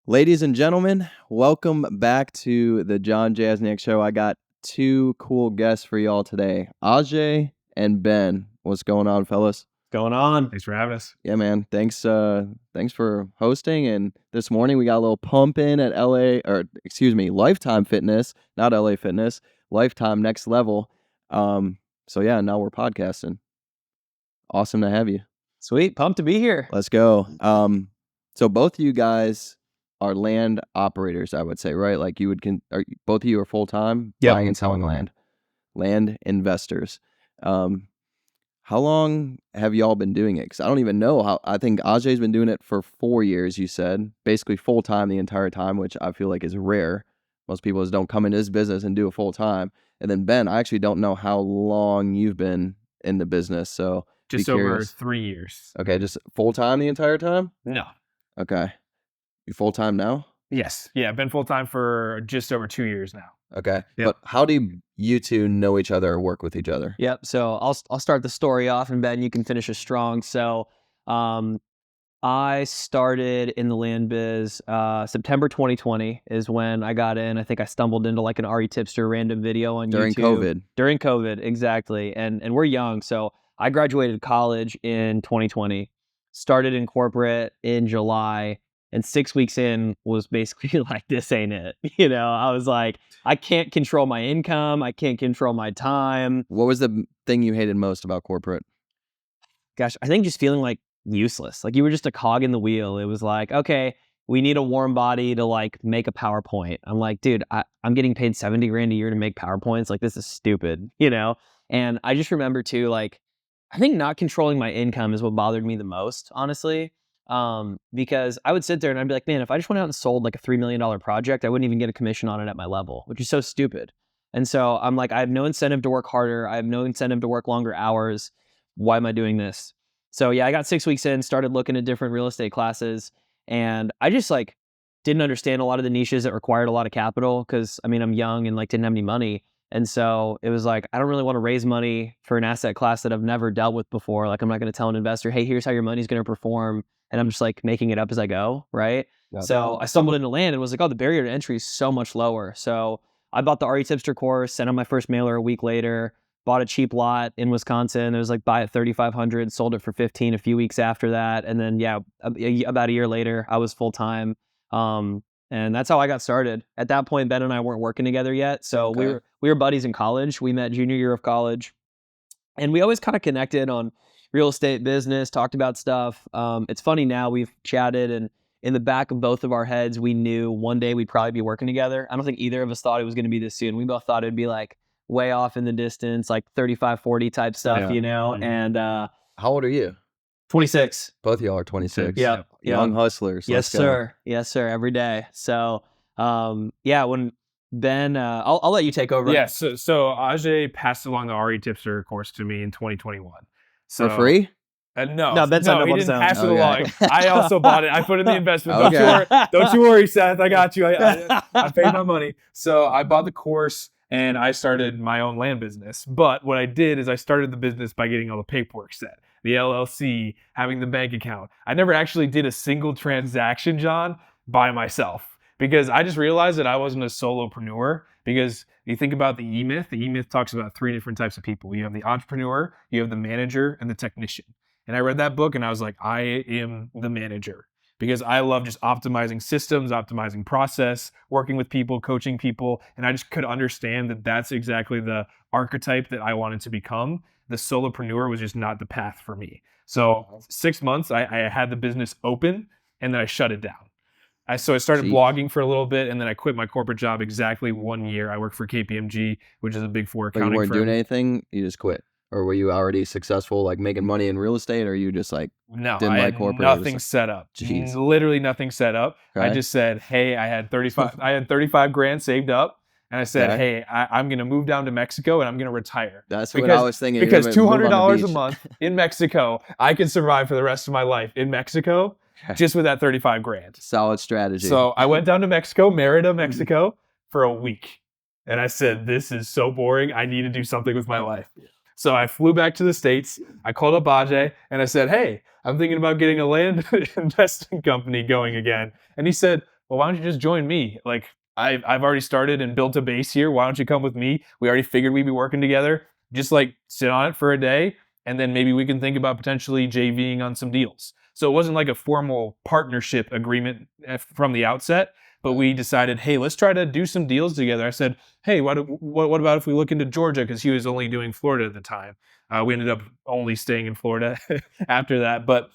Ladies and gentlemen, welcome back to the John Jasniak Show. I got two cool guests for y'all today, Ajay and Ben. What's going on, fellas? Going on. Thanks for having us. Yeah, man. Thanks for hosting. And this morning we got a little pump in at Lifetime Fitness, not LA Fitness, Lifetime Next Level. So yeah, now we're podcasting. Awesome to have you. Sweet. Pumped to be here. Let's go. So both of you guys are land operators, I would say, right? Like both of you are full-time buying and selling land investors. How long have y'all been doing it? Because I don't even know how. I think Ajay's been doing it for 4 years, you said, basically full-time the entire time, which I feel like is rare. Most people just don't come into this business and do it full-time. And then Ben, I actually don't know how long you've been in the business, so just over 3 years. Okay, just full-time the entire time? No. Okay. You full-time now? Yes. Yeah, I've been full-time for just over 2 years now. Okay. Yep. But how do you two know each other or work with each other? Yep. So I'll start the story off, and Ben, you can finish it strong. So I started in the land biz September 2020 is when I got in. I think I stumbled into like an RE Tipster random video on During YouTube. COVID. During COVID, exactly. And we're young. So I graduated college in 2020, started in corporate in July, and 6 weeks in was basically like, this ain't it. You know, I was like, I can't control my income. I can't control my time. What was the thing you hated most about corporate? Gosh, I think just feeling like useless. Like you were just a cog in the wheel. It was like, okay, we need a warm body to like make a PowerPoint. I'm like, dude, I'm getting paid 70 grand a year to make PowerPoints. Like, this is stupid, you know? And I just remember too, like, I think not controlling my income is what bothered me the most, honestly. Because I would sit there and I'd be like, man, if I just went out and sold like a $3 million project, I wouldn't even get a commission on it at my level, which is so stupid. And so I'm like, I have no incentive to work harder. I have no incentive to work longer hours. Why am I doing this? So yeah, I got 6 weeks in, started looking at different real estate classes, and I just like didn't understand a lot of the niches that required a lot of capital because I mean, I'm young and like didn't have any money. And so it was like, I don't really want to raise money for an asset class that I've never dealt with before. Like, I'm not going to tell an investor, hey, here's how your money's going to perform. And I'm just like making it up as I go, right? So I stumbled into land and was like, oh, the barrier to entry is so much lower. So I bought the RE Tipster course, sent out my first mailer a week later, bought a cheap lot in Wisconsin. It was like buy at 3,500, sold it for 15 a few weeks after that. And then, yeah, about a year later, I was full time. And that's how I got started. At that point, Ben and I weren't working together yet. So we were buddies in college. We met junior year of college. And we always kind of connected on real estate business, talked about stuff. It's funny now, we've chatted, and in the back of both of our heads, we knew one day we'd probably be working together. I don't think either of us thought it was going to be this soon. We both thought it'd be like way off in the distance, like 35, 40 type stuff, you know? And how old are you? 26. Both of y'all are 26. Yeah. Young hustlers. Yes, sir. Yes, sir. Every day. So, yeah, when Ben, I'll let you take over. Yeah, so Ajay passed along the RE Tipster course to me in 2021. So, for free? No, Ben signed up he on his didn't own. pass it Okay. along. I also bought it. I put in the investment. Okay. Don't you worry, Seth. I got you. I paid my money. So I bought the course and I started my own land business. But what I did is I started the business by getting all the paperwork set, the LLC, having the bank account. I never actually did a single transaction, John, by myself, because I just realized that I wasn't a solopreneur. Because you think about the E-Myth talks about 3 different types of people. You have the entrepreneur, you have the manager, and the technician. And I read that book and I was like, I am the manager, because I love just optimizing systems, optimizing process, working with people, coaching people. And I just could understand that that's exactly the archetype that I wanted to become. The solopreneur was just not the path for me. So 6 months, I had the business open and then I shut it down. So I started blogging for a little bit, and then I quit my corporate job exactly 1 year. I worked for KPMG, which is a Big Four accounting firm. But you weren't doing anything? You just quit? Or were you already successful, like making money in real estate, or you just like no, didn't like corporate? Nothing set up. Jeez. Literally nothing set up. Okay. I just said, hey, I had 35 grand saved up. And I said, hey, I'm going to move down to Mexico and I'm going to retire. That's what I was thinking. Because $200 a month in Mexico, I can survive for the rest of my life in Mexico just with that 35 grand. Solid strategy. So I went down to Mexico, Merida, Mexico, for a week. And I said, this is so boring. I need to do something with my life. So I flew back to the States. I called up Ajay and I said, hey, I'm thinking about getting a land investing company going again. And he said, well, why don't you just join me? Like, I've already started and built a base here. Why don't you come with me? We already figured we'd be working together. Just like sit on it for a day, and then maybe we can think about potentially JVing on some deals. So it wasn't like a formal partnership agreement from the outset, but we decided, hey, let's try to do some deals together. I said, hey, what about if we look into Georgia? Because he was only doing Florida at the time. We ended up only staying in Florida after that. But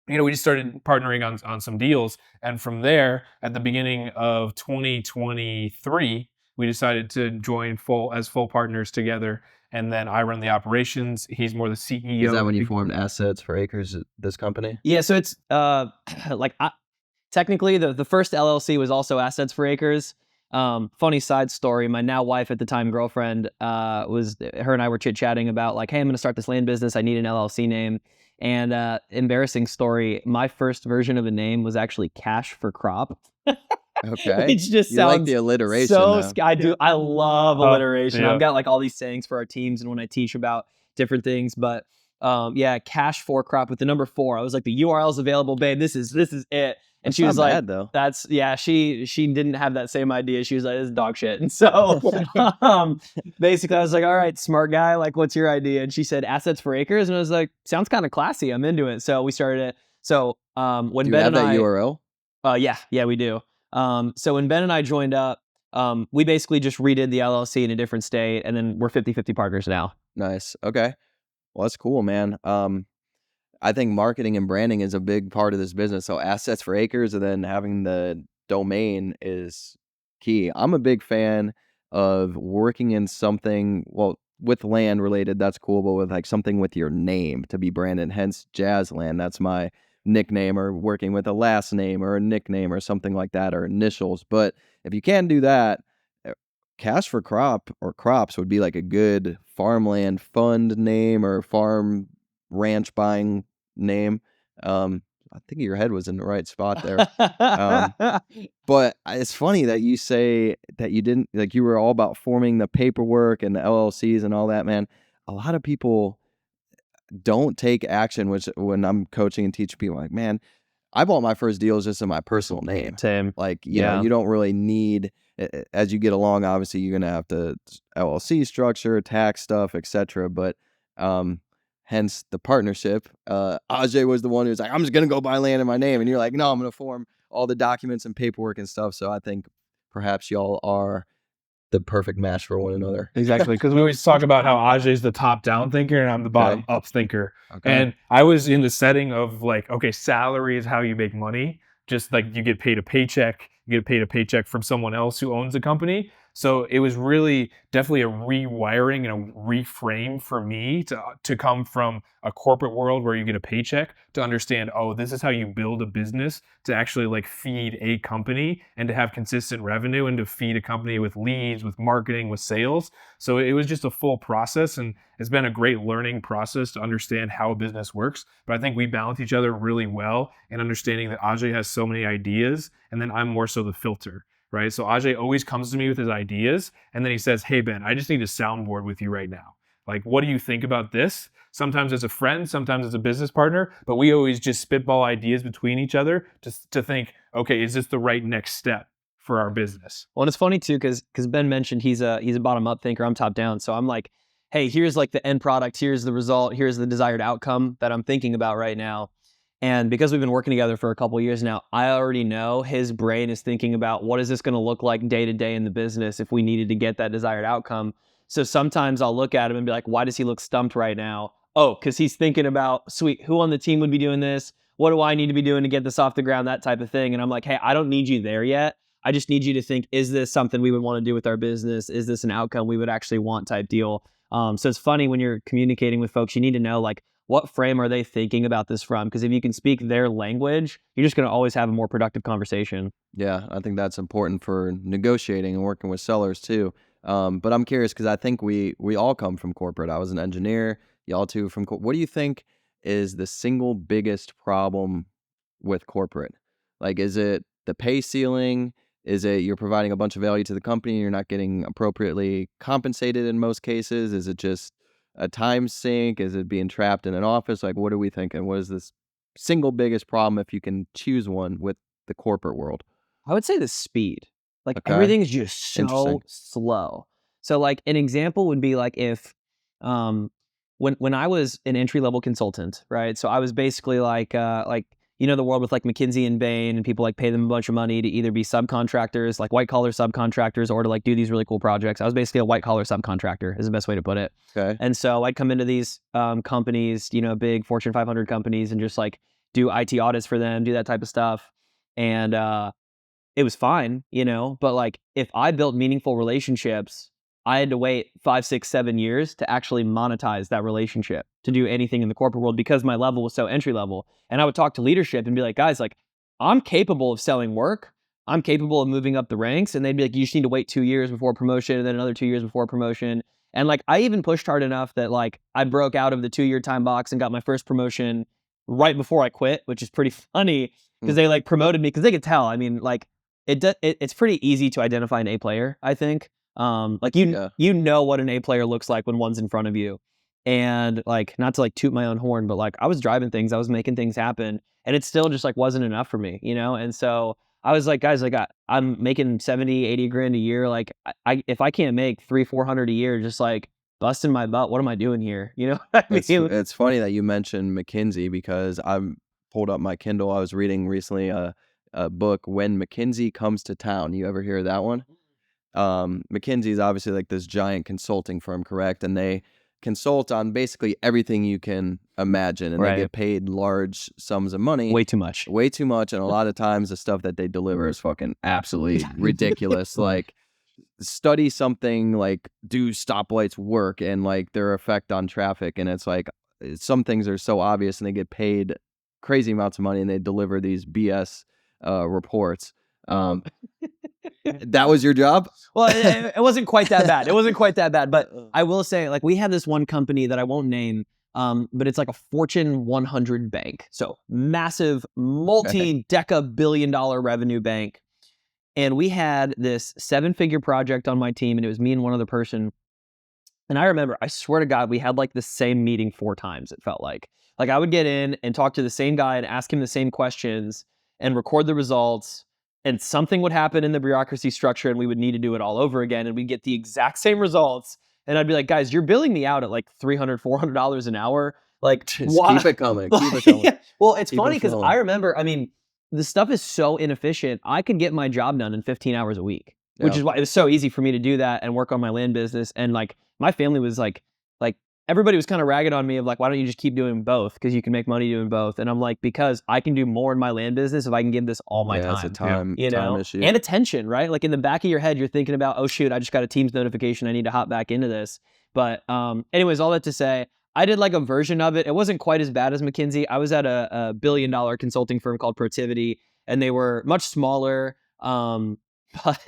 we just started partnering on some deals. And from there, at the beginning of 2023, we decided to join as full partners together. And then I run the operations. He's more the CEO. Is that when you formed Assets for Acres, this company? Yeah, so it's technically the first LLC was also Assets for Acres. Funny side story, my now wife at the time girlfriend, her and I were chit-chatting about like, hey, I'm gonna start this land business, I need an LLC name. And embarrassing story, my first version of a name was actually Cash for Crop. Okay. Which just you sounds like the alliteration so though. I do. I love alliteration. Yeah. I've got like all these sayings for our teams and when I teach about different things. But yeah, Cash for Crop with the number 4. I was like, the URL's available, babe. This is it. And That's she was not like, bad, though. that's, yeah, she didn't have that same idea. She was like, this is dog shit. And so basically I was like, all right, smart guy, like, what's your idea? And she said Assets for Acres. And I was like, sounds kind of classy. I'm into it. So we started it. So when Do you Ben have and that I, URL? yeah, we do. So when Ben and I joined up, we basically just redid the LLC in a different state, and then we're 50-50 partners now. Nice. Okay. Well, that's cool, man. I think marketing and branding is a big part of this business. So Assets for Acres and then having the domain is key. I'm a big fan of working in something, well, with land related, that's cool, but with like something with your name to be branded, hence Jazzland. That's my nickname, or working with a last name or a nickname or something like that, or initials. But if you can't do that, Cash for Crop or Crops would be like a good farmland fund name or farm ranch buying name. I think your head was in the right spot there. But it's funny that you say that you didn't, like, you were all about forming the paperwork and the LLCs and all that, man. A lot of people don't take action, which when I'm coaching and teaching people, like, man, I bought my first deals just in my personal name. Same. Like, you know, you don't really need, as you get along, obviously you're going to have to LLC structure, tax stuff, etc. But hence the partnership. Ajay was the one who was like, I'm just going to go buy land in my name. And you're like, no, I'm going to form all the documents and paperwork and stuff. So I think perhaps y'all are the perfect match for one another. Exactly, because we always talk about how Ajay's the top-down thinker and I'm the bottom-up thinker. Okay. And I was in the setting of like, okay, salary is how you make money. Just like you get paid a paycheck, you get paid a paycheck from someone else who owns the company. So it was really definitely a rewiring and a reframe for me to come from a corporate world where you get a paycheck to understand, oh, this is how you build a business to actually like feed a company and to have consistent revenue and to feed a company with leads, with marketing, with sales. So it was just a full process, and it's been a great learning process to understand how a business works. But I think we balance each other really well in understanding that Ajay has so many ideas and then I'm more so the filter. Right. So Ajay always comes to me with his ideas and then he says, hey, Ben, I just need a soundboard with you right now. Like, what do you think about this? Sometimes as a friend, sometimes as a business partner, but we always just spitball ideas between each other to think, okay, is this the right next step for our business? Well, and it's funny too, because Ben mentioned he's a bottom up thinker. I'm top down. So I'm like, hey, here's like the end product. Here's the result. Here's the desired outcome that I'm thinking about right now. And because we've been working together for a couple of years now, I already know his brain is thinking about what is this going to look like day to day in the business if we needed to get that desired outcome. So sometimes I'll look at him and be like, why does he look stumped right now? Oh, because he's thinking about, sweet, who on the team would be doing this? What do I need to be doing to get this off the ground? That type of thing. And I'm like, hey, I don't need you there yet. I just need you to think, is this something we would want to do with our business? Is this an outcome we would actually want type deal? So it's funny when you're communicating with folks, you need to know like, what frame are they thinking about this from? Because if you can speak their language, you're just going to always have a more productive conversation. Yeah, I think that's important for negotiating and working with sellers too. But I'm curious because I think we all come from corporate. I was an engineer, y'all too from what do you think is the single biggest problem with corporate? Like, is it the pay ceiling? Is it you're providing a bunch of value to the company and you're not getting appropriately compensated in most cases? Is it just a time sink? Is it being trapped in an office? Like, what are we thinking? What is this single biggest problem if you can choose one with the corporate world? I would say the speed. Like Okay. everything's just so Interesting. slow. So like an example would be like if when I was an entry-level consultant, right? So I was basically like the world with like McKinsey and Bain, and people like pay them a bunch of money to either be subcontractors, like white collar subcontractors, or to like do these really cool projects. I was basically a white collar subcontractor is the best way to put it. Okay. And so I'd come into these companies, big Fortune 500 companies, and just like do IT audits for them, do that type of stuff. And it was fine, but like if I built meaningful relationships, I had to wait 5, 6, 7 years to actually monetize that relationship to do anything in the corporate world because my level was so entry level. And I would talk to leadership and be like, guys, like I'm capable of selling work. I'm capable of moving up the ranks. And they'd be like, you just need to wait 2 years before promotion and then another 2 years before promotion. And like I even pushed hard enough that like I broke out of the 2-year time box and got my first promotion right before I quit, which is pretty funny because they like promoted me because they could tell. I mean, like it's pretty easy to identify an A player, I think. Like you know what an A player looks like when one's in front of you. And like not to like toot my own horn, but like I was driving things, I was making things happen, and it still just like wasn't enough for me, And so I was like, guys, like I'm making 70, 80 grand a year. Like I if I can't make 300-400 a year, just like busting my butt, what am I doing here? I mean? It's funny that you mentioned McKinsey because I'm pulled up my Kindle. I was reading recently a book, When McKinsey Comes to Town. You ever hear of that one? McKinsey is obviously like this giant consulting firm, correct? And they consult on basically everything you can imagine, and they get paid large sums of money. Way too much. And a lot of times the stuff that they deliver is fucking absolutely ridiculous. Like study something, like do stoplights work and like their effect on traffic, and it's like some things are so obvious and they get paid crazy amounts of money and they deliver these BS reports. That was your job? Well, it wasn't quite that bad. It wasn't quite that bad. But I will say, like, we had this one company that I won't name, but it's like a Fortune 100 bank. So massive, multi-deca billion-dollar revenue bank. And we had this 7-figure project on my team, and it was me and one other person. And I remember, I swear to God, we had like the same meeting 4 times, it felt like. Like I would get in and talk to the same guy and ask him the same questions and record the results, and something would happen in the bureaucracy structure and we would need to do it all over again, and we'd get the exact same results. And I'd be like, guys, you're billing me out at like $300, $400 an hour. Like, just keep it coming. Keep it coming. Yeah. Well, it's funny because I remember, I mean, the stuff is so inefficient. I could get my job done in 15 hours a week, which is why it was so easy for me to do that and work on my land business. And like my family was like everybody was kind of ragging on me of like, why don't you just keep doing both? Because you can make money doing both. And I'm like, because I can do more in my land business if I can give this all my time. It's a time issue. And attention, right? Like in the back of your head, you're thinking about, oh shoot, I just got a Teams notification. I need to hop back into this. But anyways, all that to say, I did like a version of it. It wasn't quite as bad as McKinsey. I was at a billion-dollar consulting firm called Protiviti, and they were much smaller, but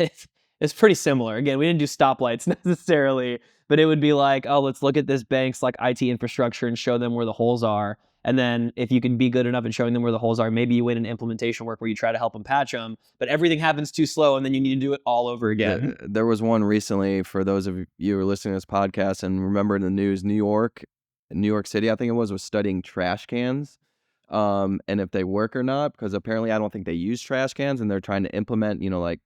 it's pretty similar. Again, we didn't do stoplights necessarily, but it would be like, oh, let's look at this bank's like IT infrastructure and show them where the holes are. And then if you can be good enough at showing them where the holes are, maybe you win an implementation work where you try to help them patch them, but everything happens too slow and then you need to do it all over again. There was one recently, for those of you who are listening to this podcast and remember in the news, New York City, I think it was studying trash cans. And if they work or not, because apparently I don't think they use trash cans, and they're trying to implement, like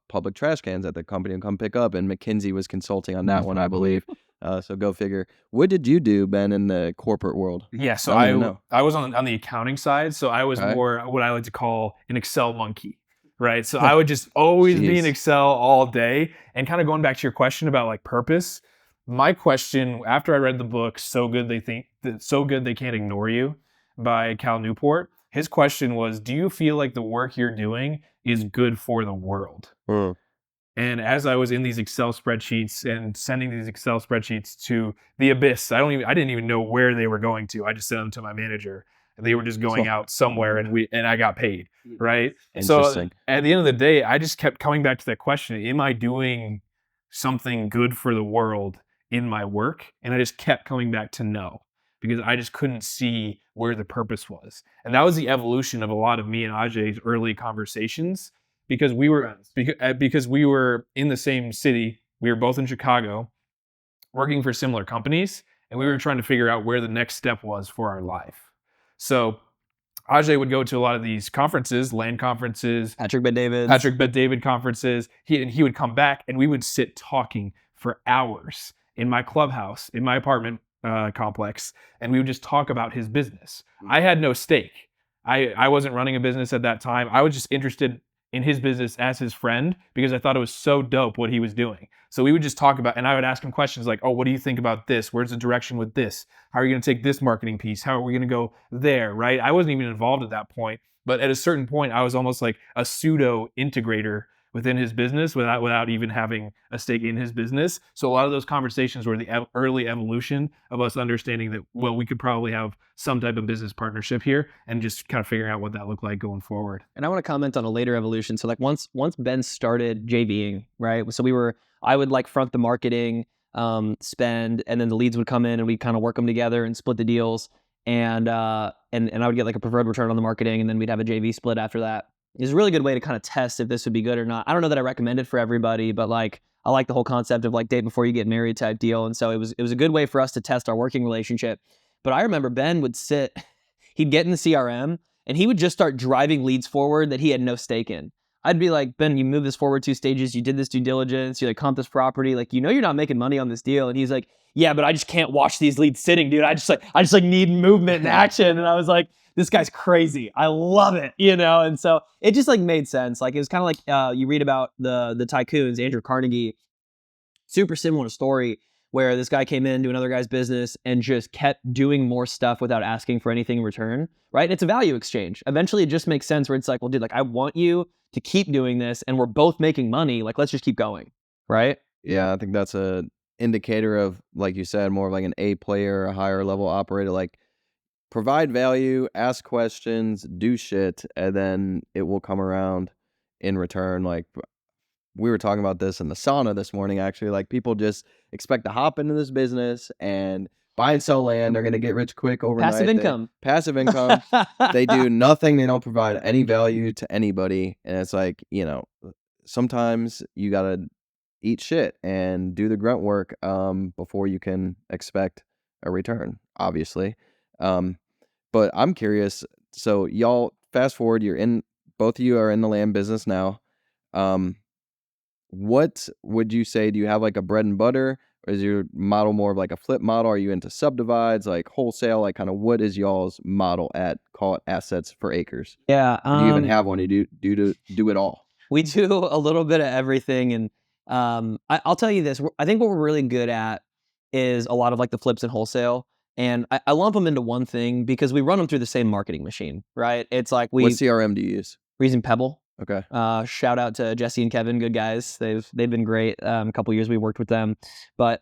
public trash cans that the company will come pick up, and McKinsey was consulting on that one, I believe. So go figure. What did you do, Ben, in the corporate world? Yeah, so I was on the accounting side, so I was more what I like to call an Excel monkey, right? So I would just always be in Excel all day. And kind of going back to your question about like purpose, my question after I read the book, So Good They Can't Ignore You by Cal Newport, his question was, do you feel like the work you're doing is good for the world? And as I was in these Excel spreadsheets and sending these Excel spreadsheets to the abyss, I didn't even know where they were going to. I just sent them to my manager, and they were just going out somewhere, and I got paid, right? Interesting. So at the end of the day, I just kept coming back to that question: am I doing something good for the world in my work? And I just kept coming back to no, because I just couldn't see where the purpose was. And that was the evolution of a lot of me and Ajay's early conversations, because we were in the same city. We were both in Chicago, working for similar companies, and we were trying to figure out where the next step was for our life. So Ajay would go to a lot of these conferences, land conferences, Patrick Bet David conferences. He would come back and we would sit talking for hours in my clubhouse, in my apartment complex, and we would just talk about his business. I had no stake. I wasn't running a business at that time. I was just interested in his business as his friend because I thought it was so dope what he was doing. So we would just talk about, and I would ask him questions like, oh, what do you think about this? Where's the direction with this? How are you going to take this marketing piece? How are we going to go there, right? I wasn't even involved at that point, but at a certain point, I was almost like a pseudo integrator within his business without even having a stake in his business. So a lot of those conversations were the early evolution of us understanding that, well, we could probably have some type of business partnership here and just kind of figuring out what that looked like going forward. And I want to comment on a later evolution. So like once Ben started JVing, right? So I would like front the marketing, spend, and then the leads would come in and we kind of work them together and split the deals. And I would get like a preferred return on the marketing, and then we'd have a JV split after that. It's a really good way to kind of test if this would be good or not. I don't know that I recommend it for everybody, but like I like the whole concept of like date before you get married type deal. And so it was a good way for us to test our working relationship. But I remember Ben would he'd get in the CRM and he would just start driving leads forward that he had no stake in. I'd be like, Ben, you moved this forward 2 stages. You did this due diligence. You like comp this property. Like, you're not making money on this deal. And he's like, yeah, but I just can't watch these leads sitting, dude. I just need movement and action. And I was like, this guy's crazy. I love it, And so it just like made sense. Like it was kind of like you read about the tycoons, Andrew Carnegie, super similar story where this guy came into another guy's business and just kept doing more stuff without asking for anything in return, right? And it's a value exchange. Eventually it just makes sense where it's like, well, dude, like I want you to keep doing this and we're both making money. Like, let's just keep going, right? Yeah, I think that's a indicator of, like you said, more of like an A player, a higher level operator. Like, provide value, ask questions, do shit, and then it will come around in return. Like, we were talking about this in the sauna this morning, actually. Like, people just expect to hop into this business and buy and sell land. They're going to get rich quick overnight. Passive income. Passive income. They do nothing. They don't provide any value to anybody. And it's like, sometimes you got to eat shit and do the grunt work before you can expect a return, obviously. But I'm curious. So y'all, fast forward, both of you are in the land business now. What would you say? Do you have like a bread and butter, or is your model more of like a flip model? Are you into subdivides, like wholesale? Like, kind of what is y'all's model at, call it assets for acres? Yeah. Do you even have one? Do you do it all? We do a little bit of everything. And I'll tell you this. I think what we're really good at is a lot of like the flips and wholesale. And I lump them into one thing because we run them through the same marketing machine, right? It's like What CRM do you use? We're using Pebble. Okay. Shout out to Jesse and Kevin, good guys. They've been great. A couple of years we worked with them, but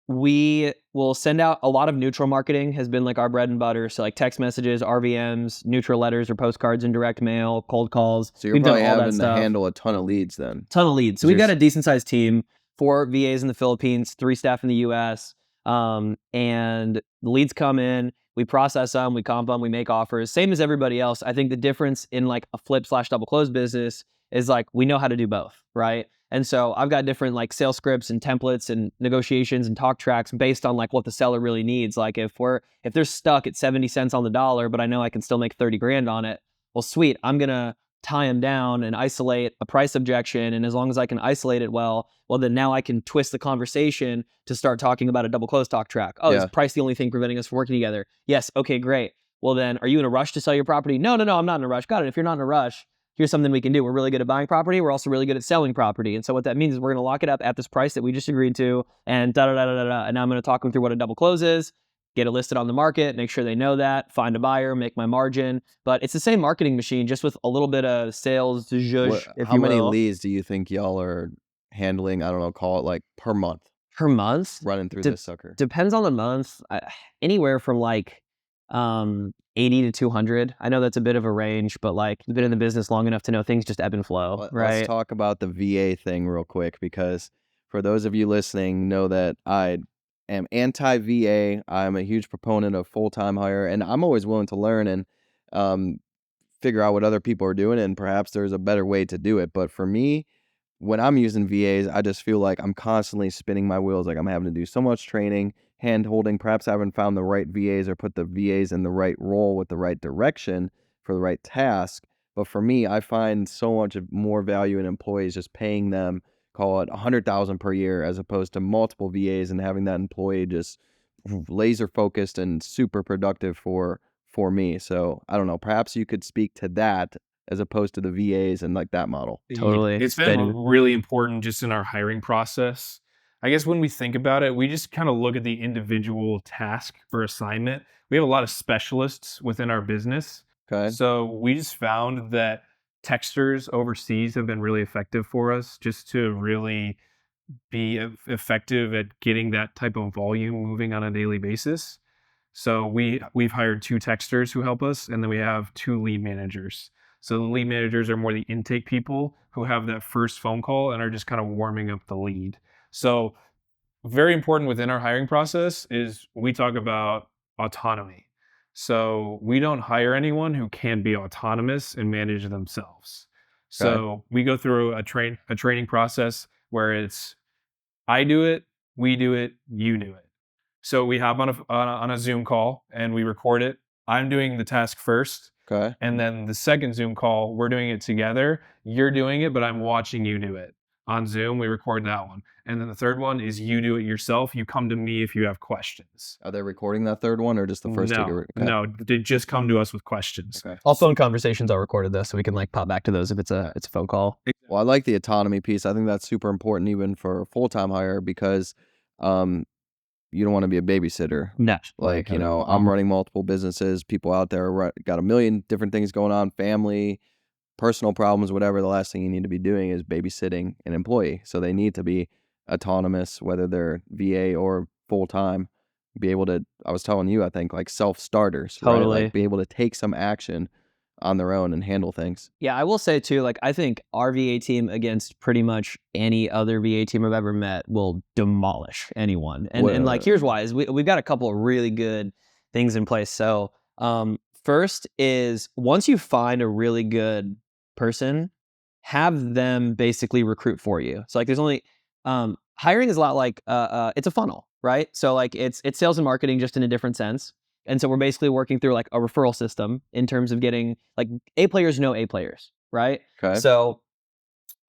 we will send out a lot of neutral marketing has been like our bread and butter. So like text messages, RVMs, neutral letters or postcards in direct mail, cold calls. So you're probably having to handle a ton of leads then. Ton of leads. So we've got a decent sized team, 4 VAs in the Philippines, 3 staff in the US. And the leads come in, we process them, we comp them, we make offers, same as everybody else. I think the difference in like a flip/double close business is like we know how to do both, right? And so I've got different like sales scripts and templates and negotiations and talk tracks based on like what the seller really needs. Like if they're stuck at 70 cents on the dollar, but I know I can still make 30 grand on it, well, sweet, I'm gonna tie them down and isolate a price objection. And as long as I can isolate it well, then now I can twist the conversation to start talking about a double close talk track. Oh, is price the only thing preventing us from working together? Yes. Okay, great. Well, then are you in a rush to sell your property? No, I'm not in a rush. Got it. If you're not in a rush, here's something we can do. We're really good at buying property. We're also really good at selling property. And so what that means is we're going to lock it up at this price that we just agreed to, and da-da-da-da-da. And now I'm going to talk them through what a double close is, get it listed on the market, make sure they know that, find a buyer, make my margin. But it's the same marketing machine, just with a little bit of sales zhuzh, if How many leads do you think y'all are handling? I don't know, call it like per month. Per month? Running through this sucker. Depends on the month. Anywhere from like 80 to 200. I know that's a bit of a range, but like you've been in the business long enough to know things just ebb and flow, right? Let's talk about the VA thing real quick, because for those of you listening, know that I am anti-VA. I'm a huge proponent of full-time hire, and I'm always willing to learn and figure out what other people are doing, and perhaps there's a better way to do it. But for me, when I'm using VAs, I just feel like I'm constantly spinning my wheels. Like I'm having to do so much training, hand holding. Perhaps I haven't found the right VAs or put the VAs in the right role with the right direction for the right task. But for me, I find so much more value in employees just paying them, call it $100,000 per year, as opposed to multiple VAs and having that employee just laser focused and super productive for me. So I don't know. Perhaps you could speak to that as opposed to the VAs and like that model. Totally. It's been really important just in our hiring process. I guess when we think about it, we just kind of look at the individual task or assignment. We have a lot of specialists within our business. Okay. So we just found that texters overseas have been really effective for us just to really be effective at getting that type of volume moving on a daily basis. So we've hired 2 texters who help us, and then we have 2 lead managers. So the lead managers are more the intake people who have that first phone call and are just kind of warming up the lead. So very important within our hiring process is we talk about autonomy. So we don't hire anyone who can't be autonomous and manage themselves. So we go through a training process where it's I do it, we do it, you do it. So we hop on a Zoom call and we record it. I'm doing the task first. Okay. And then the second Zoom call, we're doing it together. You're doing it, but I'm watching you do it. On Zoom, we record that one. And then the third one is you do it yourself. You come to me if you have questions. Are they recording that third one or just the first two? No, they just come to us with questions. Okay. All phone conversations are recorded though, so we can like pop back to those if it's a phone call. Well, I like the autonomy piece. I think that's super important even for a full-time hire because you don't want to be a babysitter. No. Like, you know, I'm running multiple businesses. People out there got a million different things going on, family, personal problems, whatever. The last thing you need to be doing is babysitting an employee. So they need to be autonomous, whether they're VA or full-time, be able to, I was telling you, I think like self-starters, Totally. right? Like be able to take some action on their own and handle things. Yeah, I will say too, like I think our VA team against pretty much any other VA team I've ever met will demolish anyone. And like here's why: is we've got a couple of really good things in place. So first is once you find a really good person, have them basically recruit for you. So like there's only hiring is a lot like it's a funnel, right? So like it's sales and marketing just in a different sense. And so we're basically working through like a referral system in terms of getting like A players know A players, right? Okay. So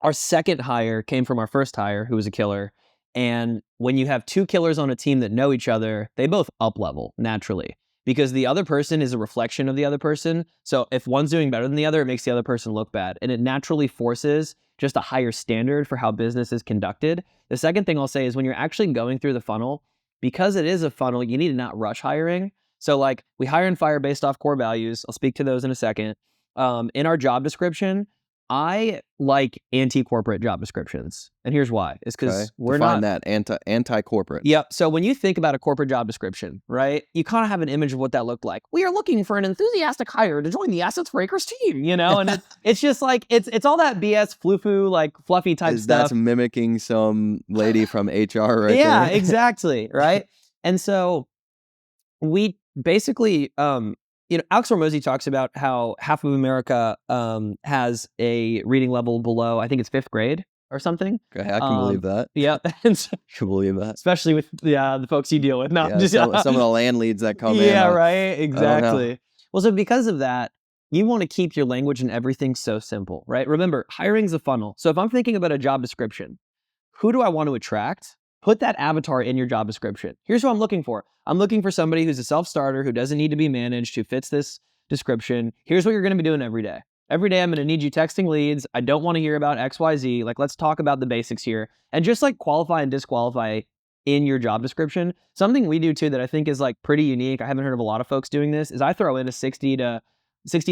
our second hire came from our first hire, who was a killer. And when you have 2 killers on a team that know each other, they both up level naturally because the other person is a reflection of the other person. So if one's doing better than the other, it makes the other person look bad. And it naturally forces just a higher standard for how business is conducted. The second thing I'll say is when you're actually going through the funnel, because it is a funnel, you need to not rush hiring. So like we hire and fire based off core values. I'll speak to those in a second. In our job description, I like anti-corporate job descriptions. And here's why. It's because we're Define not that anti-corporate. Yep. So when you think about a corporate job description, right, you kind of have an image of what that looked like. We are looking for an enthusiastic hire to join the Assets for Acres team, you know? And it's just like, it's all that BS, fluffy, like fluffy type stuff. That's mimicking some lady from HR right Yeah, there. exactly. Right. And so we basically, you know, Alex Hormozy talks about how half of America has a reading level below, I think it's 5th grade or something. Okay, I can believe that. Yeah. And so, I can believe that. especially with the folks you deal with. No, Yeah, just, some of the land leads that come in. yeah, right. know. Exactly. Well, so because of that, you want to keep your language and everything so simple, right? Remember, hiring's a funnel. So if I'm thinking about a job description, who do I want to attract? Put that avatar in your job description. Here's who I'm looking for. I'm looking for somebody who's a self-starter, who doesn't need to be managed, who fits this description. Here's what you're going to be doing every day. Every day, I'm going to need you texting leads. I don't want to hear about XYZ. Like, let's talk about the basics here. And just like qualify and disqualify in your job description. Something we do too that I think is like pretty unique, I haven't heard of a lot of folks doing this, is I throw in a 60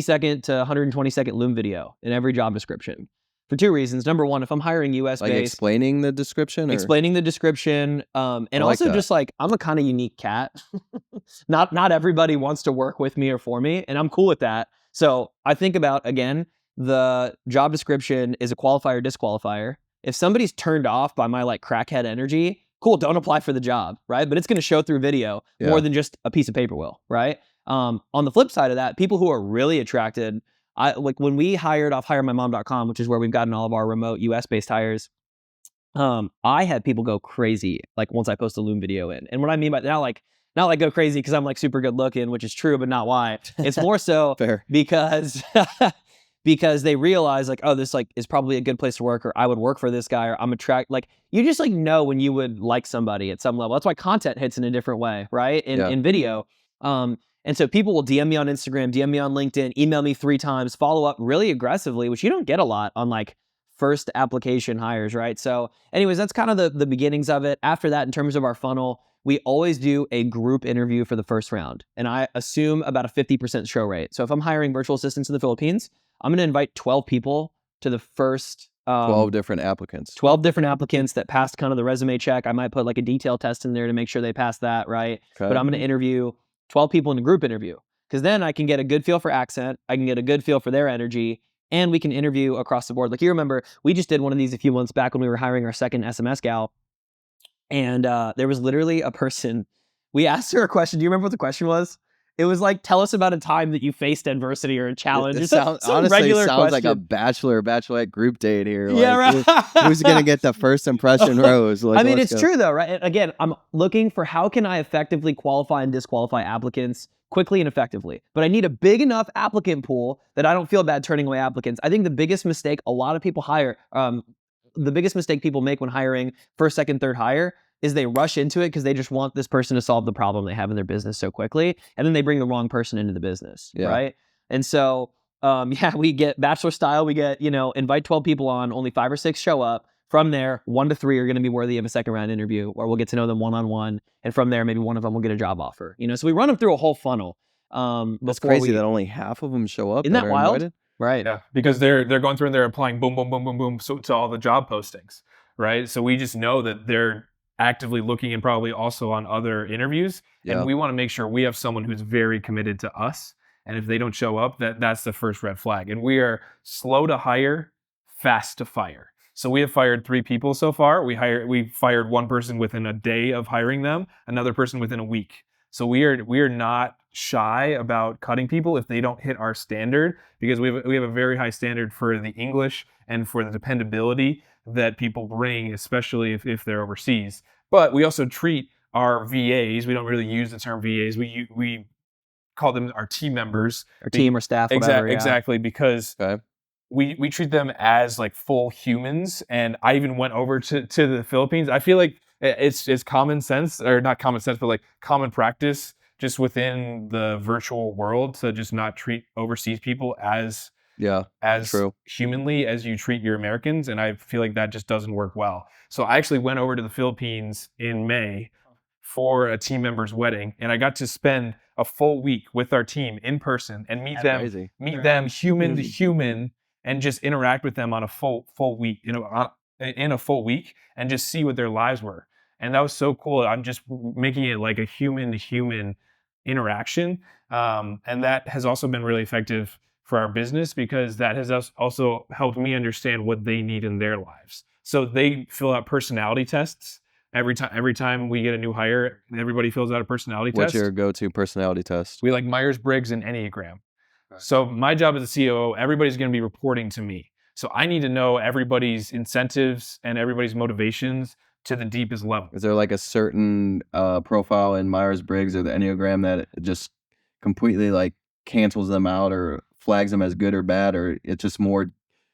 second to 120 second Loom video in every job description. For 2 reasons. Number one, if I'm hiring US Like based, explaining the description? Or? explaining the description, and like also that. just like I'm a kind of unique cat. Not everybody wants to work with me or for me, and I'm cool with that. So I think about, again, the job description is a qualifier disqualifier. If somebody's turned off by my like crackhead energy, cool, don't apply for the job, right? But it's going to show through video more than just a piece of paper will, right? On the flip side of that, people who are really attracted, like when we hired off hiremymom.com, which is where we've gotten all of our remote US based hires. I had people go crazy like once I post a Loom video in. And what I mean by not like go crazy because I'm like super good looking, which is true, but not why. It's more so because because they realize like, oh, this like is probably a good place to work, or I would work for this guy, or I'm attracted. Like you just like know when you would like somebody at some level. That's why content hits in a different way, right? In video. And so people will DM me on Instagram, DM me on LinkedIn, email me 3 times, follow up really aggressively, which you don't get a lot on like first application hires, right? So anyways, that's kind of the beginnings of it. After that, in terms of our funnel, we always do a group interview for the first round. And I assume about a 50% show rate. So if I'm hiring virtual assistants in the Philippines, I'm going to invite 12 people to the first 12 different applicants. 12 different applicants that passed kind of the resume check. I might put like a detail test in there to make sure they passed that, right? Okay. But I'm going to interview 12 people in a group interview, because then I can get a good feel for accent. I can get a good feel for their energy, and we can interview across the board. Like you remember, we just did one of these a few months back when we were hiring our second SMS gal. And there was literally a person, we asked her a question. Do you remember what the question was? It was like, tell us about a time that you faced adversity or a challenge. It sounds like a bachelorette group date here. Like, yeah, right. Who's going to get the first impression rose? Like, I mean, it's true though, right? And again, I'm looking for how can I effectively qualify and disqualify applicants quickly and effectively. But I need a big enough applicant pool that I don't feel bad turning away applicants. I think the biggest mistake a lot of people the biggest mistake people make when hiring first, second, third hire is they rush into it because they just want this person to solve the problem they have in their business so quickly. And then they bring the wrong person into the business, right? And so, we get bachelor style. We get, invite 12 people on, only 5 or 6 show up. From there, 1 to 3 are going to be worthy of a second round interview, or we'll get to know them one-on-one. And from there, maybe one of them will get a job offer. So we run them through a whole funnel. That's crazy that only half of them show up. Isn't that wild? Invited? Right. Yeah, because they're going through and they're applying boom, boom, boom, boom, boom to all the job postings, right? So we just know that they're actively looking and probably also on other interviews. And we want to make sure we have someone who's very committed to us. And if they don't show up, that's the first red flag. And we are slow to hire, fast to fire. So we have fired 3 people so far. We fired one person within a day of hiring them, another person within a week. So we are not shy about cutting people if they don't hit our standard, because we have a very high standard for the English and for the dependability that people bring, especially if they're overseas. But we also treat our VAs. We don't really use the term VAs. We call them our team members, or team or staff, whatever. Exactly, because we treat them as like full humans. And I even went over to the Philippines. I feel like it's common sense, or not common sense, but like common practice just within the virtual world to just not treat overseas people as true. Humanly as you treat your Americans. And I feel like that just doesn't work well. So I actually went over to the Philippines in May for a team member's wedding, and I got to spend a full week with our team in person and meet them human to human, and just interact with them on a full week, in a full week, and just see what their lives were. And that was so cool. I'm just making it like a human to human interaction. And that has also been really effective for our business, because that has also helped me understand what they need in their lives. So they fill out personality tests every time we get a new hire. Everybody fills out a personality test. What's your go-to personality test? We like Myers-Briggs and Enneagram. Right. So my job as a COO, everybody's going to be reporting to me. So I need to know everybody's incentives and everybody's motivations to the deepest level. Is there like a certain profile in Myers-Briggs or the Enneagram that just completely like cancels them out or flags them as good or bad, or it's just more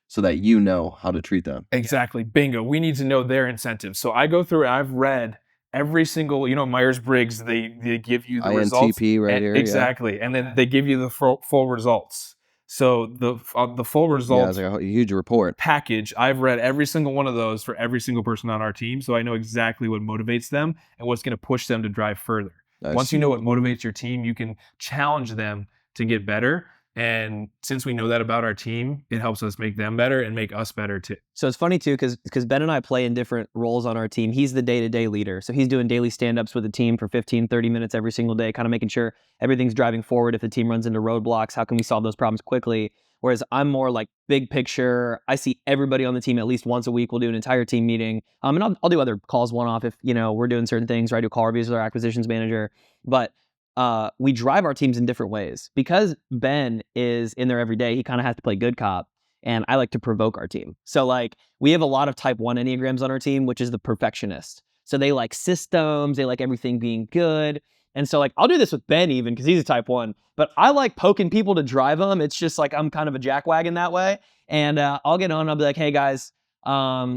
so that you know how to treat them? Exactly. Bingo. We need to know their incentives. So I go through, I've read every single, Myers-Briggs, they give you the results. INTP right here. Exactly. And then they give you the full results. So the full results, it's like a huge report package. I've read every single one of those for every single person on our team. So I know exactly what motivates them and what's going to push them to drive further. Nice. Once you know what motivates your team, you can challenge them to get better. And since we know that about our team, it helps us make them better and make us better too. So it's funny too, because Ben and I play in different roles on our team. He's the day-to-day leader. So he's doing daily stand-ups with the team for 15, 30 minutes every single day, kind of making sure everything's driving forward. If the team runs into roadblocks, how can we solve those problems quickly? Whereas I'm more like big picture. I see everybody on the team at least once a week. We'll do an entire team meeting. And I'll do other calls one-off if, we're doing certain things, or I do call reviews with our acquisitions manager. But we drive our teams in different ways. Because Ben is in there every day, he kind of has to play good cop, and I like to provoke our team. So like we have a lot of type 1 Enneagrams on our team, which is the perfectionist. So they like systems, they like everything being good. And so like I'll do this with Ben even because he's a type 1, but I like poking people to drive them. It's just like I'm kind of a jackwagon that way. And I'll get on, I'll be like, hey guys,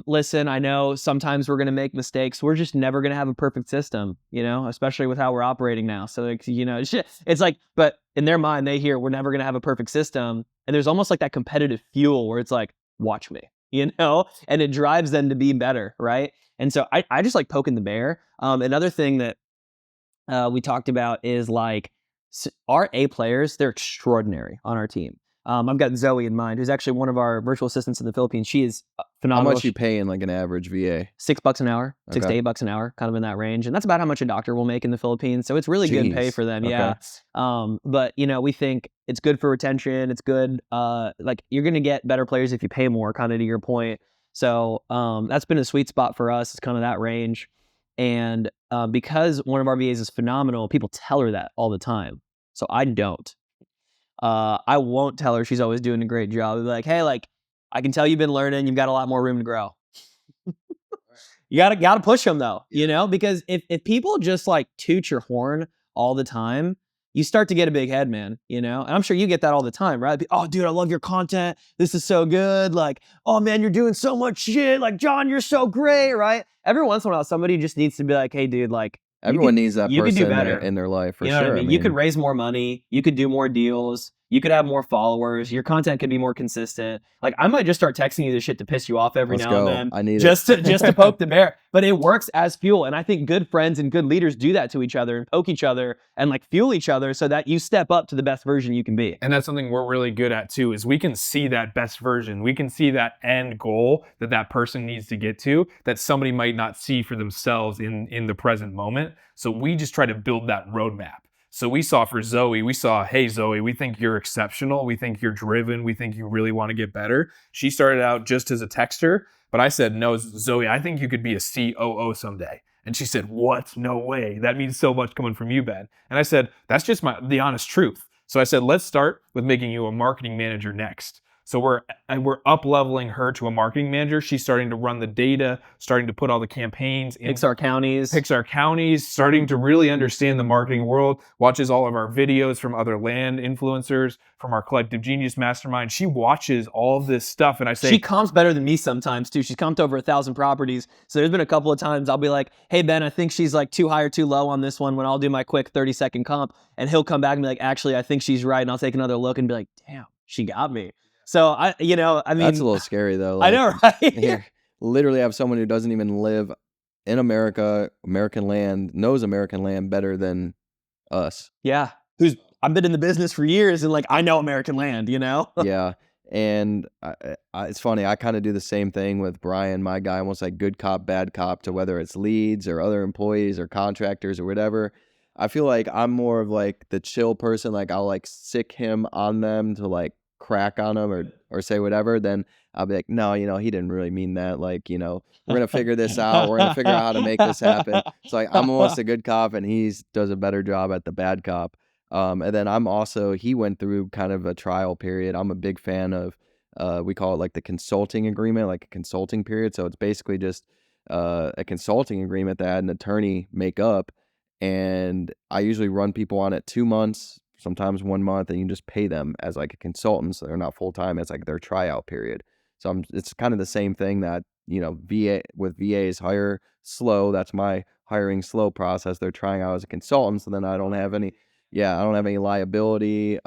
listen, I know sometimes we're going to make mistakes. We're just never going to have a perfect system, you know, especially with how we're operating now. So like, you know, it's like, but in their mind, they hear we're never going to have a perfect system. And there's almost like that competitive fuel where it's like, watch me, you know, and it drives them to be better. Right. And so I just like poking the bear. Another thing that we talked about is like our A players, they're extraordinary on our team. I've got Zoe in mind, who's actually one of our virtual assistants in the Philippines. She is phenomenal. How much you pay in like an average VA? $6 an hour, Okay. $6 to $8 an hour, kind of in that range. And that's about how much a doctor will make in the Philippines. So it's really good pay for them. Okay. Yeah. But you know, we think it's good for retention. It's good. Like you're going to get better players if you pay more, kind of to your point. So that's been a sweet spot for us. It's kind of that range. And because one of our VAs is phenomenal, people tell her that all the time. So I don't. I won't tell her she's always doing a great job. I'll be like, hey, like, I can tell you've been learning. You've got a lot more room to grow. You gotta push them though, you know, because if people just like toot your horn all the time, you start to get a big head, man, you know? And I'm sure you get that all the time, right? Oh, dude, I love your content. This is so good. Like, oh man, you're doing so much shit. Like, John, you're so great, right? Every once in a while, somebody just needs to be like, hey, dude, like, everyone needs that you could person do better in their life for you know sure. What I mean? You could raise more money. You could do more deals. You could have more followers. Your content could be more consistent. Like I might just start texting you this shit to piss you off every now and then. I need just to poke the bear. But it works as fuel. And I think good friends and good leaders do that to each other and poke each other and like fuel each other so that you step up to the best version you can be. And that's something we're really good at too, is we can see that best version. We can see that end goal that that person needs to get to that somebody might not see for themselves in the present moment. So we just try to build that roadmap. So we saw for Zoe, hey Zoe, we think you're exceptional. We think you're driven. We think you really want to get better. She started out just as a texter, but I said, no, Zoe, I think you could be a COO someday. And she said, what? No way. That means so much coming from you, Ben. And I said, that's just the honest truth. So I said, let's start with making you a marketing manager next. So we're up-leveling her to a marketing manager. She's starting to run the data, starting to put all the campaigns in. Picks our counties, starting to really understand the marketing world, watches all of our videos from other land influencers, from our Collective Genius Mastermind. She watches all of this stuff. And I say, she comps better than me sometimes too. She's comped over 1,000 properties. So there's been a couple of times I'll be like, hey Ben, I think she's like too high or too low on this one when I'll do my quick 30-second comp. And he'll come back and be like, actually, I think she's right. And I'll take another look and be like, damn, she got me. So I mean, that's a little scary though. Like, I know, right? Here, literally have someone who doesn't even live in America, American land, knows American land better than us. Yeah. I've been in the business for years and like, I know American land, you know? Yeah. And it's funny. I kind of do the same thing with Brian, my guy, almost like good cop, bad cop to whether it's leads or other employees or contractors or whatever. I feel like I'm more of like the chill person. Like I'll like sick him on them to like crack on them or say whatever. Then I'll be like, no, he didn't really mean that. Like, we're going to figure this out. We're going to figure out how to make this happen. It's like, I'm almost a good cop and he does a better job at the bad cop. And then he went through kind of a trial period. I'm a big fan of, we call it like the consulting agreement, like a consulting period. So it's basically just a consulting agreement that an attorney make up. And I usually run people on it 2 months, sometimes 1 month, and you just pay them as like a consultant. So they're not full-time. It's like their tryout period. So it's kind of the same thing that, VAs hire slow. That's my hiring slow process. They're trying out as a consultant. So then I don't have any liability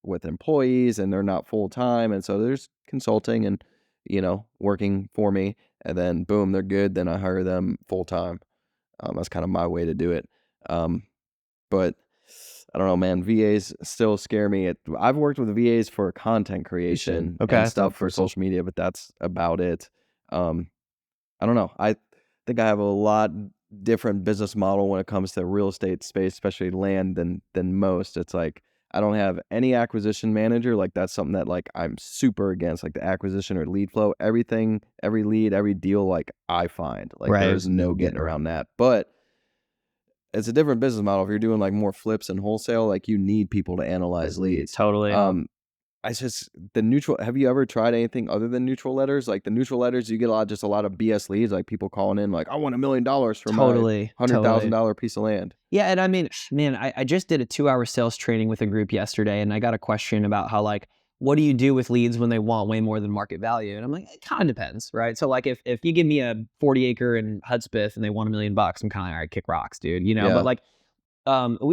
with employees and they're not full-time. And so there's consulting and, working for me. And then boom, they're good. Then I hire them full-time. That's kind of my way to do it. But I don't know, man. VAs still scare me. I've worked with VAs for content creation and stuff for social media, but that's about it. I don't know. I think I have a lot different business model when it comes to real estate space, especially land, than most. It's like I don't have any acquisition manager. Like that's something that like I'm super against, like the acquisition or lead flow. Everything, every lead, every deal, like I find like there's no getting around that. But it's a different business model. If you're doing like more flips and wholesale, like you need people to analyze leads. Totally. I just the neutral. Have you ever tried anything other than neutral letters? Like the neutral letters, you get a lot of BS leads, like people calling in, like I want $1 million for my $100,000 piece of land. Yeah, and I mean, man, I just did a 2-hour sales training with a group yesterday, and I got a question about how like, what do you do with leads when they want way more than market value? And I'm like, it kind of depends, right? So like, if you give me a 40 acre in Hudspeth and they want $1 million, I'm kind of all right, kick rocks, dude. You know, Yeah. but like,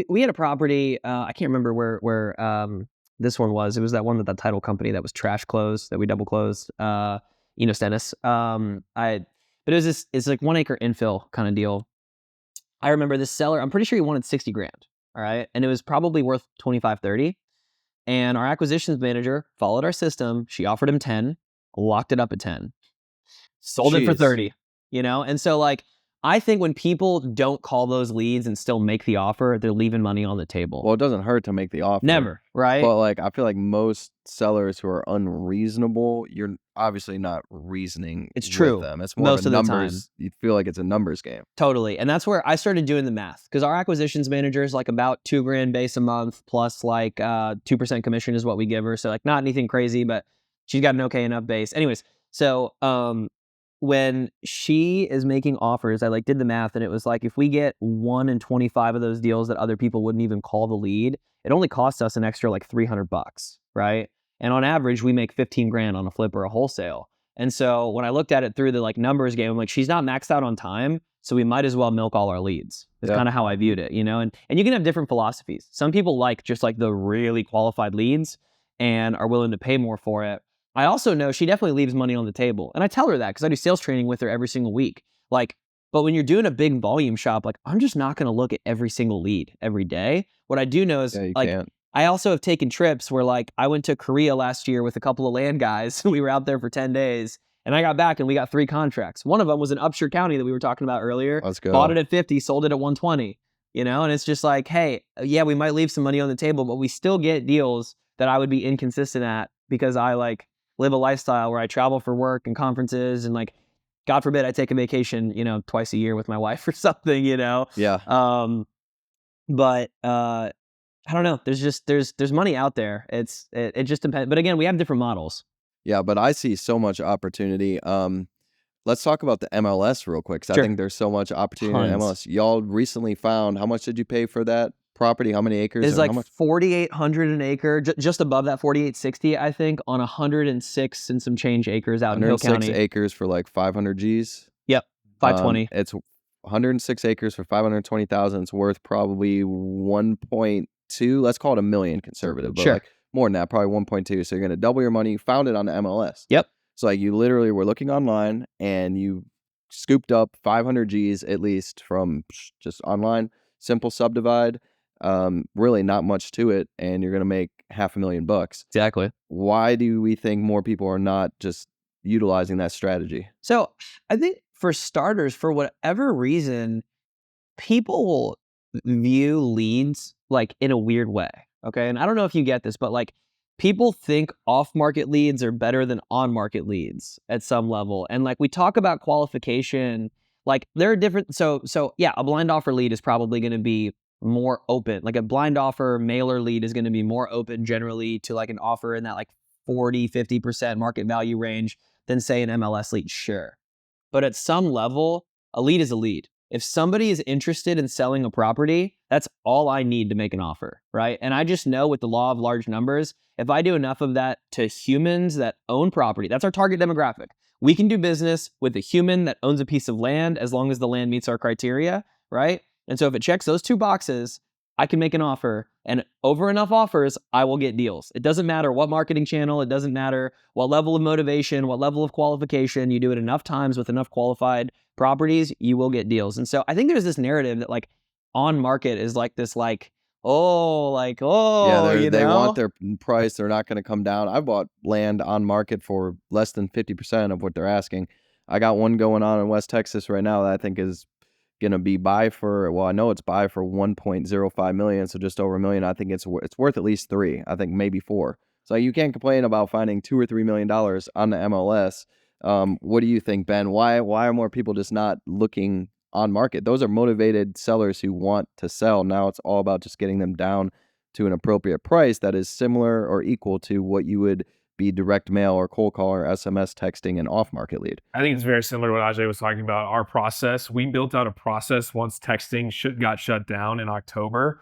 we had a property. I can't remember where this one was. It was that one with that title company that was trash closed that we double closed. Enos Dennis. But it was it's like 1 acre infill kind of deal. I remember this seller. I'm pretty sure he wanted 60 grand. All right, and it was probably worth 25, 30. And our acquisitions manager followed our system. She offered him 10, locked it up at 10, sold it for 30. You know, and so like, I think when people don't call those leads and still make the offer, they're leaving money on the table. Well, it doesn't hurt to make the offer. Never, right? But like, I feel like most sellers who are unreasonable, you're obviously not reasoning. It's true. With them. It's more most of a of numbers. the time. You feel like it's a numbers game. Totally. And that's where I started doing the math, because our acquisitions manager is like about $2,000 base a month plus like 2% commission is what we give her. So like not anything crazy, but she's got an okay enough base. Anyways, so when she is making offers, I like did the math, and it was like, if we get 1 in 25 of those deals that other people wouldn't even call the lead, it only costs us an extra like $300, right? And on average, we make 15 grand on a flip or a wholesale. And so when I looked at it through the like numbers game, I'm like, she's not maxed out on time, so we might as well milk all our leads. It's kind of how I viewed it, you know? And you can have different philosophies. Some people like just like the really qualified leads and are willing to pay more for it. I also know she definitely leaves money on the table. And I tell her that because I do sales training with her every single week. Like, but when you're doing a big volume shop, like I'm just not going to look at every single lead every day. What I do know is I also have taken trips where like I went to Korea last year with a couple of land guys. We were out there for 10 days and I got back and we got 3 contracts. One of them was in Upshur County that we were talking about earlier. Let's go. Bought it at 50, sold it at 120, you know? And it's just like, hey, yeah, we might leave some money on the table, but we still get deals that I would be inconsistent at because I like live a lifestyle where I travel for work and conferences and like, God forbid I take a vacation, you know, twice a year with my wife or something, you know? Yeah. But I don't know. There's money out there. It just depends. But again, we have different models. Yeah, but I see so much opportunity. Let's talk about the MLS real quick, because I think there's so much opportunity in MLS. Y'all recently found, how much did you pay for that property? How many acres? It's like 4,800 an acre, just above that 4,860, I think, on 106 and some change acres out in Hill County. 106 acres for like 500 Gs. Yep, 520. It's 106 acres for 520,000. It's worth probably 1.2. Let's call it $1 million conservative, but like more than that, probably 1.2. So you're gonna double your money. You found it on the MLS. Yep. So like you literally were looking online and you scooped up 500 Gs at least from just online, simple subdivide. Really not much to it, and you're gonna make $500,000. Exactly. Why do we think more people are not just utilizing that strategy? So I think for starters, for whatever reason, people will view leads like in a weird way. Okay. And I don't know if you get this, but like people think off-market leads are better than on-market leads at some level. And like we talk about qualification, like there are different. So yeah, a blind offer lead is probably going to be more open. Like a blind offer mailer lead is going to be more open generally to like an offer in that like 40, 50% market value range than say an MLS lead. Sure. But at some level, a lead is a lead. If somebody is interested in selling a property, that's all I need to make an offer, right? And I just know with the law of large numbers, if I do enough of that to humans that own property, that's our target demographic. We can do business with a human that owns a piece of land as long as the land meets our criteria, right? And so if it checks those 2 boxes, I can make an offer, and over enough offers, I will get deals. It doesn't matter what marketing channel, it doesn't matter what level of motivation, what level of qualification, you do it enough times with enough qualified properties, you will get deals. And so I think there's this narrative that like on market is like this like, yeah, they know? want their price. They're not going to come down. I bought land on market for less than 50% of what they're asking. I got one going on in West Texas right now that I think is going to be buy for, well, I know it's buy for 1.05 million, so just over $1 million. I think it's worth at least 3. I think maybe 4. So you can't complain about finding $2 or $3 million on the MLS. What do you think, Ben? Why are more people just not looking on market. Those are motivated sellers who want to sell. Now it's all about just getting them down to an appropriate price that is similar or equal to what you would be direct mail or cold call or SMS texting an off-market lead. I think it's very similar to what Ajay was talking about. Our process, we built out a process once texting got shut down in October.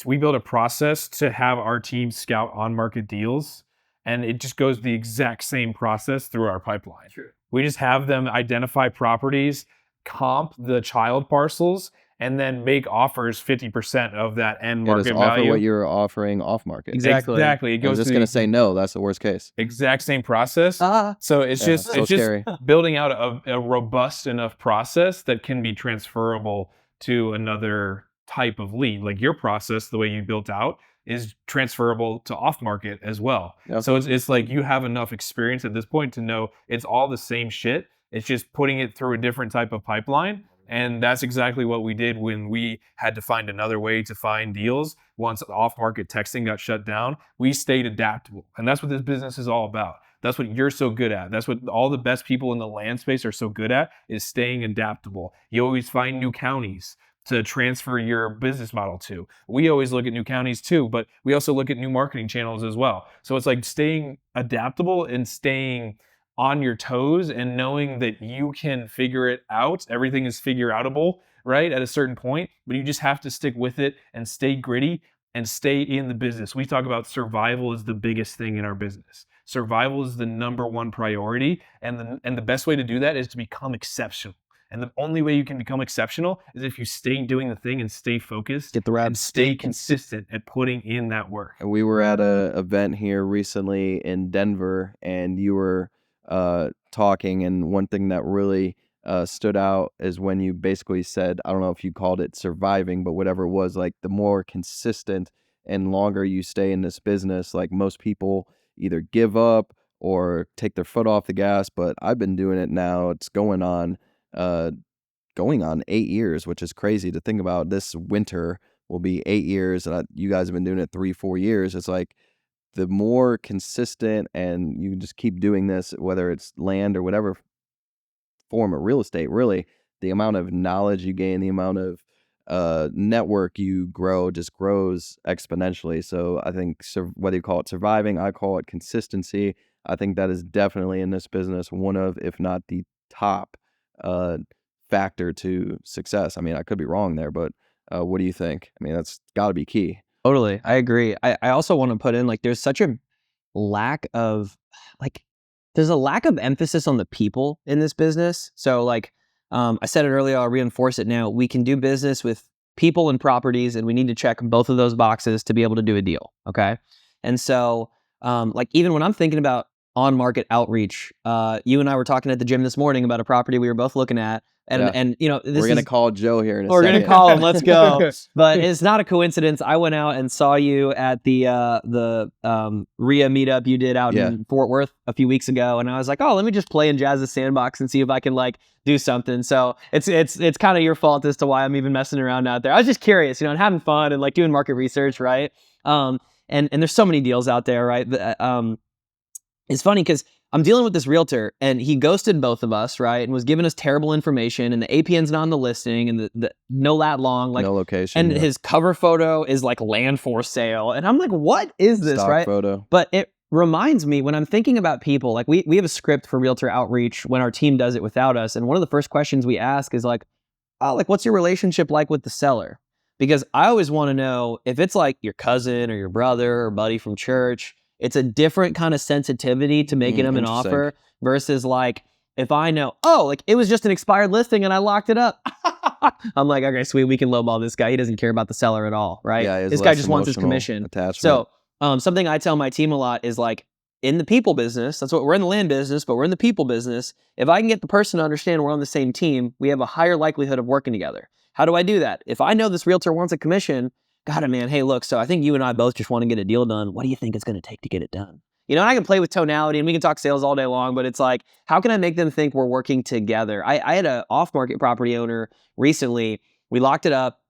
We built a process to have our team scout on-market deals, and it just goes the exact same process through our pipeline. True. We just have them identify properties, comp the child parcels, and then make offers 50% of that end market just value. offer what you're offering off market. Exactly. Exactly. It I'm goes just to going the to say no. That's the worst case. exact same process. So it's just scary. building out a robust enough process that can be transferable to another type of lead. Like your process, the way you built out, is transferable to off market as well. Yep. So it's like you have enough experience at this point to know it's all the same shit. It's just putting it through a different type of pipeline. And that's exactly what we did when we had to find another way to find deals. Once off-market texting got shut down, we stayed adaptable. And that's what this business is all about. That's what you're so good at. That's what all the best people in the land space are so good at, is staying adaptable. You always find new counties to transfer your business model to. We always look at new counties too, but we also look at new marketing channels as well. So it's like staying adaptable and staying on your toes and knowing that you can figure it out. Everything is figure outable, right? At a certain point, but you just have to stick with it and stay gritty and stay in the business. We talk about survival is the biggest thing in our business. Survival is the number one priority. And the best way to do that is to become exceptional. And the only way you can become exceptional is if you stay doing the thing and stay focused, Get the reps, and stay consistent at putting in that work. And we were at an event here recently in Denver, and you were talking, and one thing that really stood out is when you basically said, I don't know if you called it surviving, but whatever it was, like the more consistent and longer you stay in this business, like most people either give up or take their foot off the gas. But I've been doing it now. It's going on 8 years, which is crazy to think about. This winter will be 8 years, and you guys have been doing it 3-4 years. It's like the more consistent and you just keep doing this, whether it's land or whatever form of real estate, really, the amount of knowledge you gain, the amount of network you grow just grows exponentially. So I think whether you call it surviving, I call it consistency. I think that is definitely in this business one of, if not the top factor to success. I mean, I could be wrong there, but what do you think? I mean, that's got to be key. Totally. I agree. I also want to put in, like, there's such a lack of, there's a lack of emphasis on the people in this business. So like, I said it earlier, I'll reinforce it now. We can do business with people and properties, and we need to check both of those boxes to be able to do a deal. Okay. And so, like, even when I'm thinking about on-market outreach, you and I were talking at the gym this morning about a property we were both looking at. And you know, we're going to call Joe here in a second. We're going to call him. Let's go. But it's not a coincidence. I went out and saw you at the RIA meetup you did out in Fort Worth a few weeks ago. And I was like, oh, let me just play in Jazz's sandbox and see if I can like do something. So it's kind of your fault as to why I'm even messing around out there. I was just curious, you know, and having fun and like doing market research, right? And there's so many deals out there, right? It's funny because I'm dealing with this realtor and he ghosted both of us, right? And was giving us terrible information, and the APN's not on the listing, and the no lat long, like no location. And his cover photo is like land for sale. And I'm like, what is this, stock right? photo. But it reminds me when I'm thinking about people, like we have a script for realtor outreach when our team does it without us. And one of the first questions we ask is like, oh, like, what's your relationship like with the seller? Because I always want to know if it's like your cousin or your brother or buddy from church. It's a different kind of sensitivity to making them an offer versus like, if I know, oh, like it was just an expired listing and I locked it up. I'm like, okay, sweet, we can lowball this guy. He doesn't care about the seller at all, right? Yeah, this guy just wants his commission. Attachment. So something I tell my team a lot is like, in the people business, that's what we're in the land business, but we're in the people business. If I can get the person to understand we're on the same team, we have a higher likelihood of working together. How do I do that? If I know this realtor wants a commission, got it, man. Hey, look, so I think you and I both just want to get a deal done. What do you think it's going to take to get it done? You know, and I can play with tonality and we can talk sales all day long, but it's like, how can I make them think we're working together? I had an off-market property owner recently. We locked it up,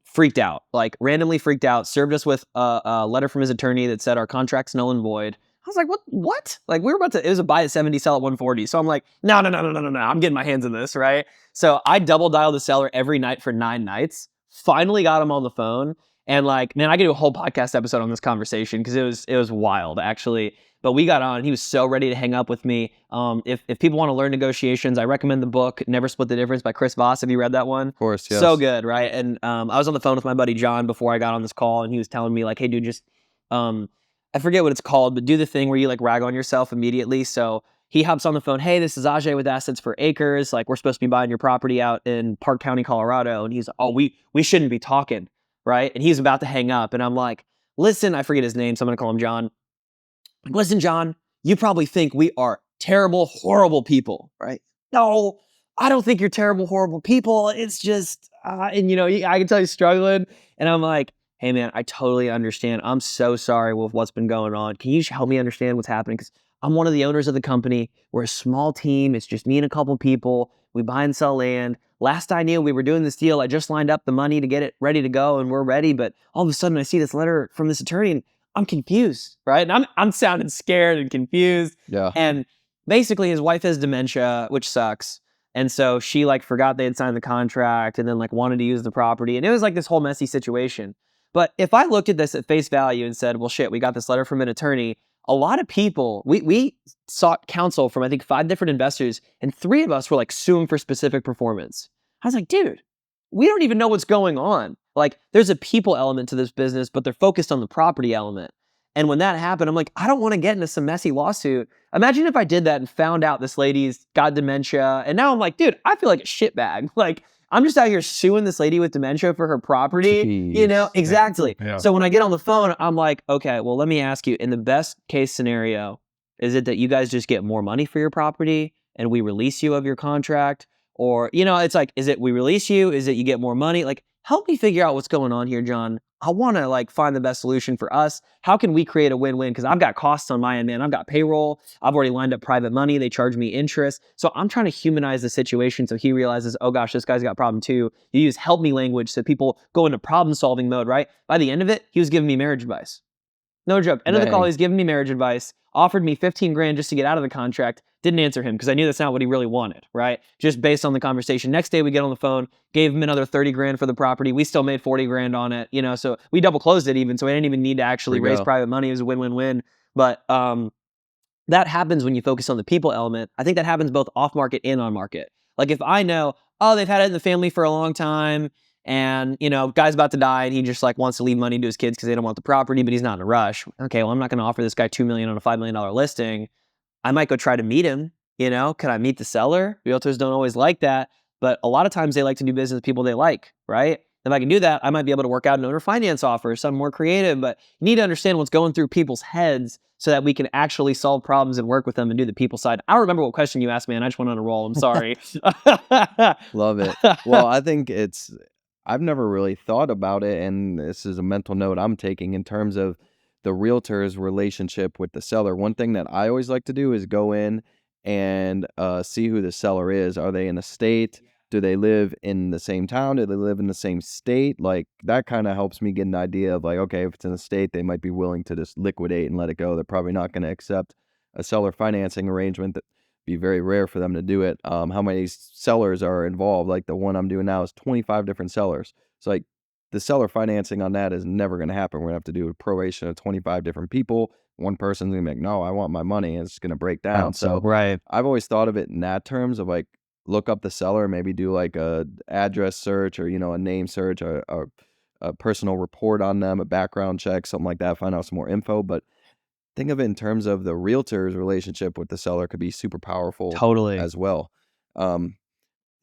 freaked out, like randomly freaked out, served us with a letter from his attorney that said our contract's null and void. was like, what? Like we were about to, it was a buy at 70, sell at 140. So I'm like, no. I'm getting my hands in this, right? So I double dialed the seller every night for 9 nights. Finally got him on the phone. And like, man, I could do a whole podcast episode on this conversation because it was wild actually. But we got on. He was so ready to hang up with me. If people want to learn negotiations, I recommend the book "Never Split the Difference" by Chris Voss. Have you read that one? Of course, yes. So good, right? And I was on the phone with my buddy John before I got on this call, and he was telling me like, "Hey, dude, just I forget what it's called, but do the thing where you like rag on yourself immediately." So he hops on the phone. "Hey, this is Ajay with Assets for Acres. Like, we're supposed to be buying your property out in Park County, Colorado." And he's, "Oh, we shouldn't be talking, right?" And he's about to hang up, and I'm like, "Listen," I forget his name, so I'm gonna call him John. "Listen, John, you probably think we are terrible, horrible people, right? No, I don't think you're terrible, horrible people. It's just," and you know, I can tell he's struggling. And I'm like, "Hey man, I totally understand. I'm so sorry with what's been going on. Can you help me understand what's happening? Because I'm one of the owners of the company. We're a small team. It's just me and a couple people. We buy and sell land. Last I knew, we were doing this deal. I just lined up the money to get it ready to go, and we're ready. But all of a sudden, I see this letter from this attorney, and I'm confused, right? And I'm sounding scared and confused." Yeah. And basically, his wife has dementia, which sucks. And so she like forgot they had signed the contract and then like wanted to use the property. And it was like this whole messy situation. But if I looked at this at face value and said, well, shit, we got this letter from an attorney, a lot of people, we sought counsel from I think 5 different investors, and 3 of us were like suing for specific performance. I was like, dude, we don't even know what's going on. Like, there's a people element to this business, but they're focused on the property element. And when that happened, I'm like, I don't want to get into some messy lawsuit. Imagine if I did that and found out this lady's got dementia. And now I'm like, dude, I feel like a shitbag. Like, I'm just out here suing this lady with dementia for her property. Jeez. You know, exactly. Yeah. So when I get on the phone, I'm like, okay, well, let me ask you, in the best case scenario, is it that you guys just get more money for your property and we release you of your contract? Or, you know, it's like, is it we release you? Is it you get more money? Like, help me figure out what's going on here, John. I want to like find the best solution for us. How can we create a win-win? Because I've got costs on my end, man. I've got payroll. I've already lined up private money. They charge me interest. So I'm trying to humanize the situation so he realizes, oh gosh, this guy's got a problem too. You use help me language so people go into problem-solving mode, right? By the end of it, he was giving me marriage advice. No joke. End of the call, he's giving me marriage advice, offered me 15 grand just to get out of the contract. Didn't answer him because I knew that's not what he really wanted, right? Just based on the conversation. Next day we get on the phone, gave him another 30 grand for the property. We still made 40 grand on it, you know, so we double closed it even. So we didn't even need to actually raise private money. It was a win-win-win. But that happens when you focus on the people element. I think that happens both off market and on market. Like if I know, oh, they've had it in the family for a long time, and, you know, guy's about to die and he just like wants to leave money to his kids because they don't want the property, but he's not in a rush. Okay, well, I'm not going to offer this guy $2 million on a $5 million listing. I might go try to meet him. You know, can I meet the seller? Realtors don't always like that, but a lot of times they like to do business with people they like, right? If I can do that, I might be able to work out an owner finance offer, something more creative, but you need to understand what's going through people's heads so that we can actually solve problems and work with them and do the people side. I don't remember what question you asked, man. I just went on a roll. I'm sorry. Love it. Well, I think I've never really thought about it, and this is a mental note I'm taking in terms of the realtor's relationship with the seller. One thing that I always like to do is go in and see who the seller is. Are they in a state? Do they live in the same town? Do they live in the same state? Like, that kind of helps me get an idea of like, okay, if it's in a state, they might be willing to just liquidate and let it go. They're probably not going to accept a seller financing arrangement. That be very rare for them to do it. How many sellers are involved? Like the one I'm doing now is 25 different sellers. So like the seller financing on that is never going to happen. We're going to have to do a proration of 25 different people. One person's going to be like, no, I want my money. And it's going to break down. So right. I've always thought of it in that terms of like, look up the seller, maybe do like a address search or, you know, a name search or a personal report on them, a background check, something like that, find out some more info. But think of it in terms of the realtor's relationship with the seller could be super powerful as well.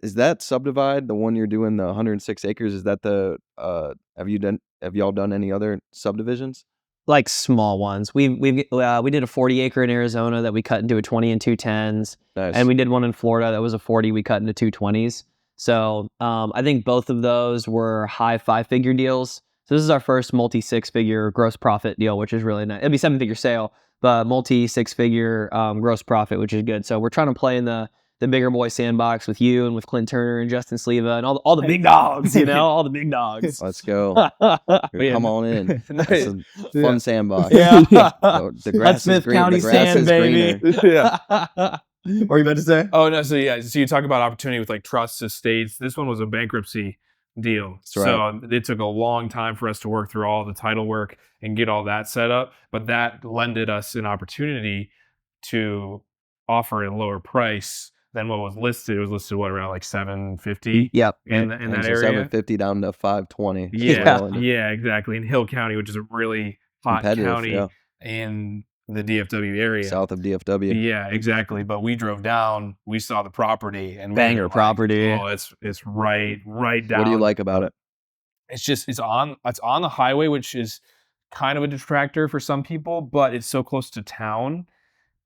Is that subdivide, the one you're doing, the 106 acres, is that the have y'all done any other subdivisions? Like small ones. We did a 40 acre in Arizona that we cut into a 20 and 210s. Nice. And we did one in Florida that was a 40 we cut into 220s. So I think both of those were high 5-figure deals. So this is our first multi 6-figure gross profit deal, which is really nice. It'd be 7-figure sale, but multi 6-figure gross profit, which is good. So we're trying to play in the the bigger boy sandbox with you and with Clint Turner and Justin Sleva and all the big dogs, you know, all the big dogs. Let's go. Come on in. It's a fun sandbox. Yeah. The grass is Smith green. County The grass sand, is baby. greener. Yeah. What were you about to say? Oh no, so you talk about opportunity with like trusts, estates. This one was a bankruptcy deal. That's So right. it took a long time for us to work through all the title work and get all that set up. But that lended us an opportunity to offer a lower price than what was listed. It was listed around like $750. Yep. In And that so area. $750 down to $520. Yeah, exactly. In Hill County, which is a really hot county in the DFW area. South of DFW. Yeah, exactly. But we drove down, we saw the property and banger property. Oh, it's right down. What do you like about it? It's on the highway, which is kind of a detractor for some people, but it's so close to town.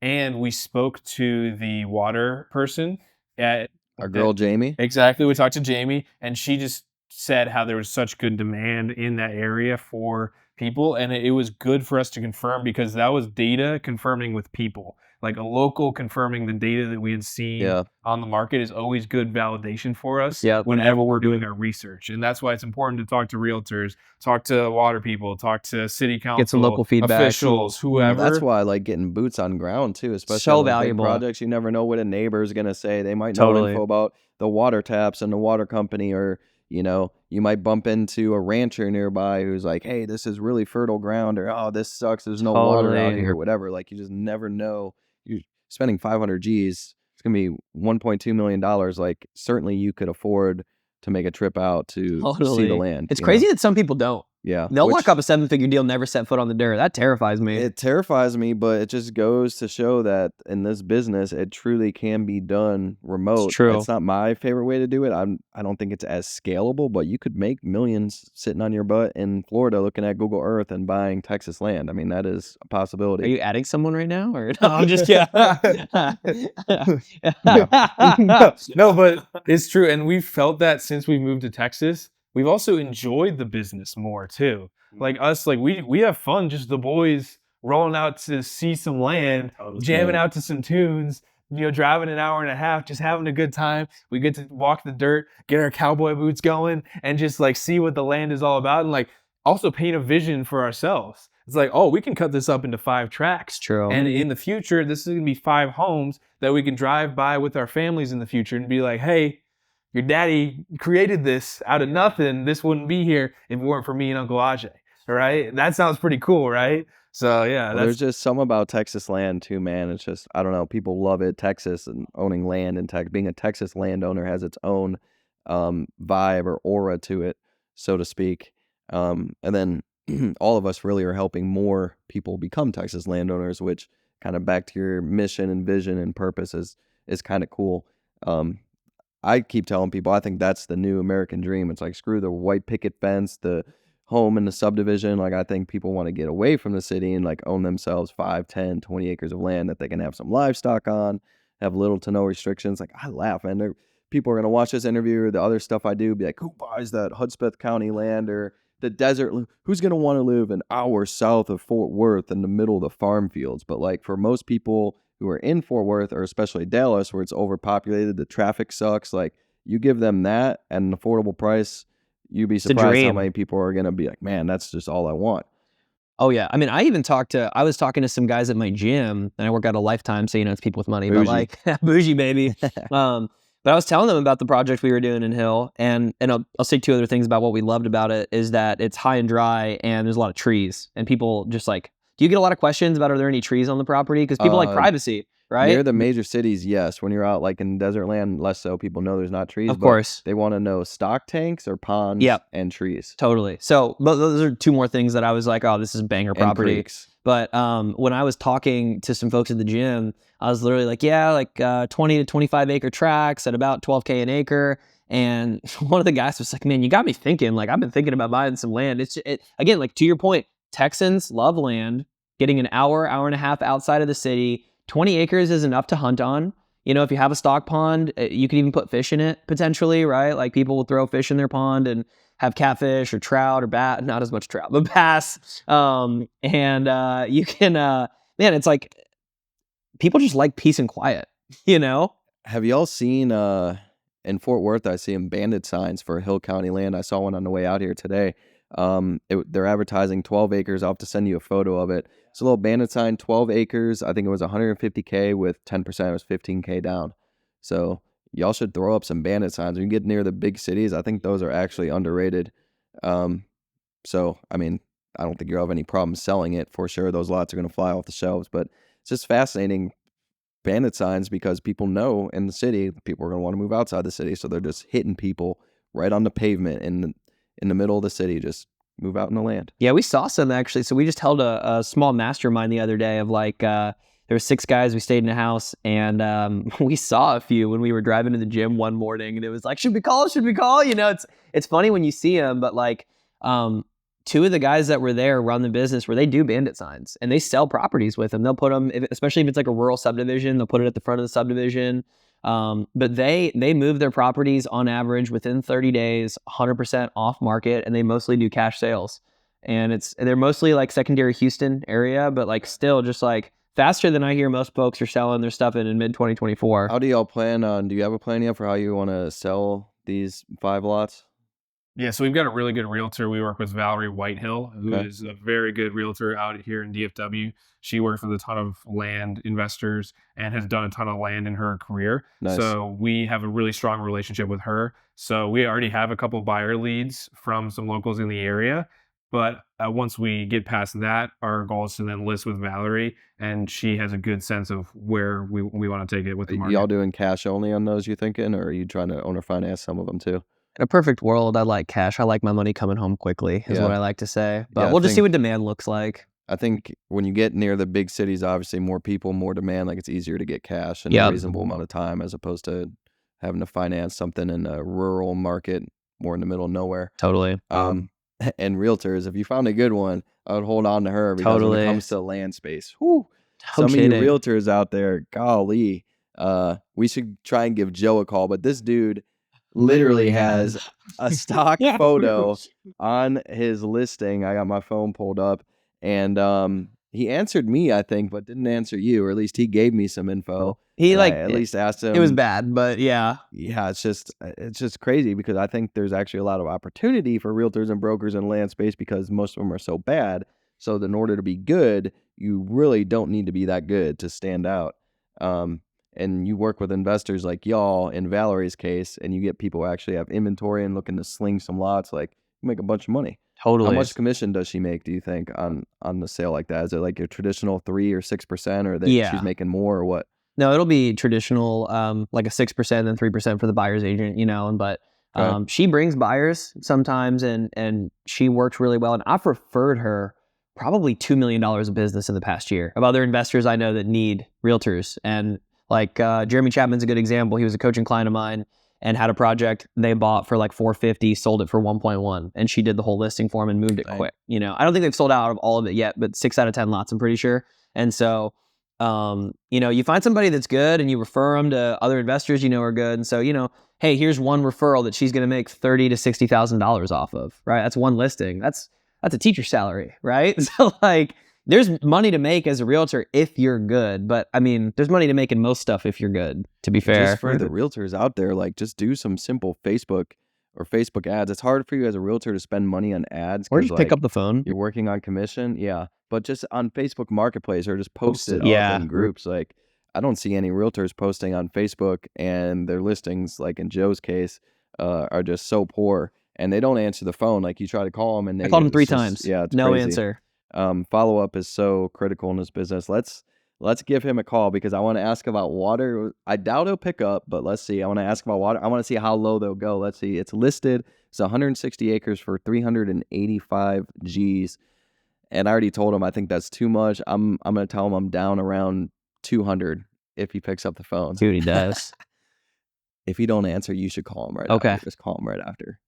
And we spoke to the water person at our girl Jamie. Exactly. We talked to Jamie, and she just said how there was such good demand in that area for people, and it was good for us to confirm because that was data confirming with people. Like a local confirming the data that we had seen on the market is always good validation for us whenever we're doing our research. And that's why it's important to talk to realtors, talk to water people, talk to city council, get some local feedback, officials, whoever. That's why I like getting boots on ground too, especially so on valuable big projects. You never know what a neighbor is going to say. They might know info about the water taps and the water company, or you know, you might bump into a rancher nearby who's like, hey, this is really fertile ground, or oh, this sucks, there's no water out here, whatever. Like, you just never know. You're spending 500 G's, it's gonna be $1.2 million. Like, certainly you could afford to make a trip out to see the land. It's crazy that some people don't. Yeah. They'll lock up a 7-figure deal, never set foot on the dirt. That terrifies me. It terrifies me, but it just goes to show that in this business, it truly can be done remote. It's true. It's not my favorite way to do it. I don't think it's as scalable, but you could make millions sitting on your butt in Florida looking at Google Earth and buying Texas land. I mean, that is a possibility. Are you adding someone right now? Or no, I'm just kidding. No, but it's true. And we've felt that since we moved to Texas. We've also enjoyed the business more too. Like us, like we have fun, just the boys rolling out to see some land, jamming out to some tunes, you know, driving an hour and a half, just having a good time. We get to walk the dirt, get our cowboy boots going, and just like see what the land is all about, and like also paint a vision for ourselves. It's like, oh, we can cut this up into 5 tracks. True. And in the future, this is gonna be 5 homes that we can drive by with our families in the future and be like, hey, your daddy created this out of nothing. This wouldn't be here if it weren't for me and Uncle Ajay, right? That sounds pretty cool, right? So, yeah. Well, there's just some about Texas land, too, man. It's just, I don't know, people love it. Texas and owning land in Texas. Being a Texas landowner has its own vibe or aura to it, so to speak. And then all of us really are helping more people become Texas landowners, which kind of back to your mission and vision and purpose is kind of cool. I keep telling people I think that's the new American dream. It's like, screw the white picket fence, the home in the subdivision. Like, I think people want to get away from the city and like own themselves 5, 10, 20 acres of land that they can have some livestock on, have little to no restrictions. Like, I laugh, man. People are going to watch this interview or the other stuff I do, be like, who buys that Hudspeth County land or the desert? Who's going to want to live an hour south of Fort Worth in the middle of the farm fields? But like, for most people who are in Fort Worth, or especially Dallas, where it's overpopulated, the traffic sucks, like, you give them that at an affordable price, you'd be surprised how many people are going to be like, man, that's just all I want. Oh, yeah. I mean, I was talking to some guys at my gym, and I work out a Lifetime, so, you know, it's people with money, Bougie. but like, bougie, baby. But I was telling them about the project we were doing in Hill, and I'll say 2 other things about what we loved about it is that it's high and dry, and there's a lot of trees, and people just like, do you get a lot of questions about are there any trees on the property? Because people like privacy, right? Near the major cities, yes. When you're out like in desert land, less so. People know there's not trees. Of course. They want to know stock tanks or ponds and trees. Totally. So but those are 2 more things that I was like, oh, this is banger property. And creeks. But when I was talking to some folks at the gym, I was literally like, yeah, like 20 to 25 acre tracts at about $12K an acre. And one of the guys was like, man, you got me thinking. Like, I've been thinking about buying some land. Again, like, to your point, Texans love land. Getting an hour and a half outside of the city. 20 acres is enough to hunt on. You know, if you have a stock pond, you can even put fish in it potentially, right? Like, people will throw fish in their pond and have catfish or trout or not as much trout, but bass. You can, man, it's like, people just like peace and quiet, you know? Have y'all seen in Fort Worth? I see them banded signs for Hill County land. I saw one on the way out here today. They're advertising 12 acres. I'll have to send you a photo of it. It's a little banded sign, 12 acres. I think it was 150K with 10%. It was 15K down. So y'all should throw up some banded signs. When you get near the big cities, I think those are actually underrated. So, I mean, I don't think you'll have any problem selling it for sure. Those lots are going to fly off the shelves, but it's just fascinating bandit signs because people know in the city people are going to want to move outside the city, so they're just hitting people right on the pavement in the middle of the city. Just move out in the land. Yeah, we saw some actually. So we just held a small mastermind the other day of like there were 6 guys. We stayed in a house, and we saw a few when we were driving to the gym one morning, and it was like, should we call? Should we call? You know, it's funny when you see them, but like 2 of the guys that were there run the business where they do bandit signs and they sell properties with them. They'll put them, especially if it's like a rural subdivision, they'll put it at the front of the subdivision. But they move their properties on average within 30 days, 100% off market, and they mostly do cash sales. And they're mostly like secondary Houston area, but like still just like faster than I hear most folks are selling their stuff in mid 2024. How do y'all plan on? Do you have a plan yet for how you want to sell these 5 lots? Yeah, so we've got a really good realtor. We work with Valerie Whitehill, who is a very good realtor out here in DFW. She works with a ton of land investors and has done a ton of land in her career. Nice. So we have a really strong relationship with her. So we already have a couple buyer leads from some locals in the area. But once we get past that, our goal is to then list with Valerie, and she has a good sense of where we want to take it with the market. Y'all doing cash only on those, you thinking, or are you trying to owner finance some of them too? In a perfect world, I like cash. I like my money coming home quickly, is what I like to say. But Yeah, we'll just see what demand looks like. I think when you get near the big cities, obviously more people, more demand. Like it's easier to get cash in a reasonable amount of time as opposed to having to finance something in a rural market more in the middle of nowhere. Totally. And realtors, if you found a good one, I would hold on to her because when it comes to land space, some of you realtors out there, golly, we should try and give Joe a call. But this dude literally has a stock photo on his listing. I got my phone pulled up, and he answered me, I think, but didn't answer you, or at least he gave me some info. He I at least asked him. It was bad, but yeah. It's just crazy because I think there's actually a lot of opportunity for realtors and brokers in land space because most of them are so bad. So in order to be good, you really don't need to be that good to stand out. And you work with investors like y'all in Valerie's case, and you get people who actually have inventory and looking to sling some lots, like you make a bunch of money. Totally. How much commission does she make, do you think, on the sale like that? Is it like your traditional 3 or 6%, or she's making more, or what? No, it'll be traditional, like a 6% and 3% for the buyer's agent, you know, but she brings buyers sometimes, and she works really well. And I've referred her probably $2 million of business in the past year of other investors I know that need realtors. And like Jeremy Chapman's a good example. He was a coaching client of mine and had a project they bought for like $450, sold it for 1.1, and she did the whole listing for him and moved it quick. You know, I don't think they've sold out of all of it yet, but 6 out of 10 lots, I'm pretty sure. And so, you know, you find somebody that's good and you refer them to other investors you know are good. And so, you know, hey, here's one referral that she's going to make $30,000 to $60,000 off of, right? That's one listing. That's a teacher salary, right? So like, there's money to make as a realtor if you're good, but I mean, there's money to make in most stuff if you're good, to be fair. Just for the realtors out there, like just do some simple Facebook or Facebook ads. It's hard for you as a realtor to spend money on ads. Or just pick up the phone. You're working on commission. Yeah. But just on Facebook Marketplace or just post it up in groups. Like I don't see any realtors posting on Facebook, and their listings, like in Joe's case, are just so poor, and they don't answer the phone. Like you try to call them and I called them 3 times. Yeah. It's no crazy. Answer. Follow-up is so critical in this business. Let's give him a call because I want to ask about water. I doubt he'll pick up, but let's see. I want to ask about water. I want to see how low they'll go. Let's see. It's listed. It's 160 acres for 385 G's. And I already told him I think that's too much. I'm going to tell him I'm down around 200 if he picks up the phone. See what he does. If he don't answer, you should call him right after. Just call him right after.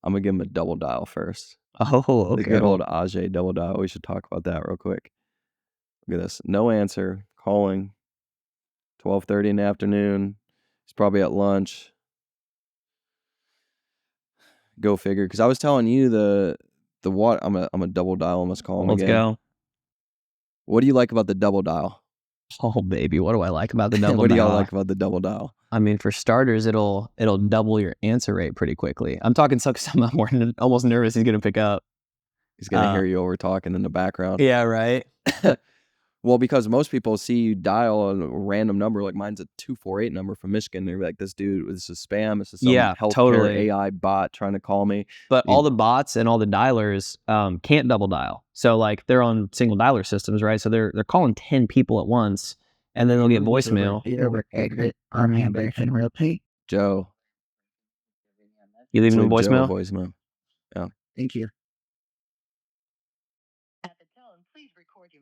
I'm going to give him a double dial first. Oh, okay. The good old Ajay double dial. We should talk about that real quick. Look at this. No answer. Calling. 12:30 in the afternoon. He's probably at lunch. Go figure. Because I was telling you the water. I'm a double dial. I must call him again. Let's go. What do you like about the double dial? Oh baby, what do I like about the double dial? What do y'all like about the double dial? I mean, for starters, it'll double your answer rate pretty quickly. I'm talking so because I'm almost nervous he's gonna pick up. He's gonna hear you over talking in the background. Yeah, right. Well, because most people see you dial a random number, like mine's a 248 number from Michigan. They're like, this is spam. This is some healthcare totally. AI bot trying to call me. But all the bots and all the dialers can't double dial. So like they're on single dialer systems, right? So they're calling 10 people at once, and then they'll get voicemail. Joe. You leave him a voicemail? Voicemail. Yeah. Thank you.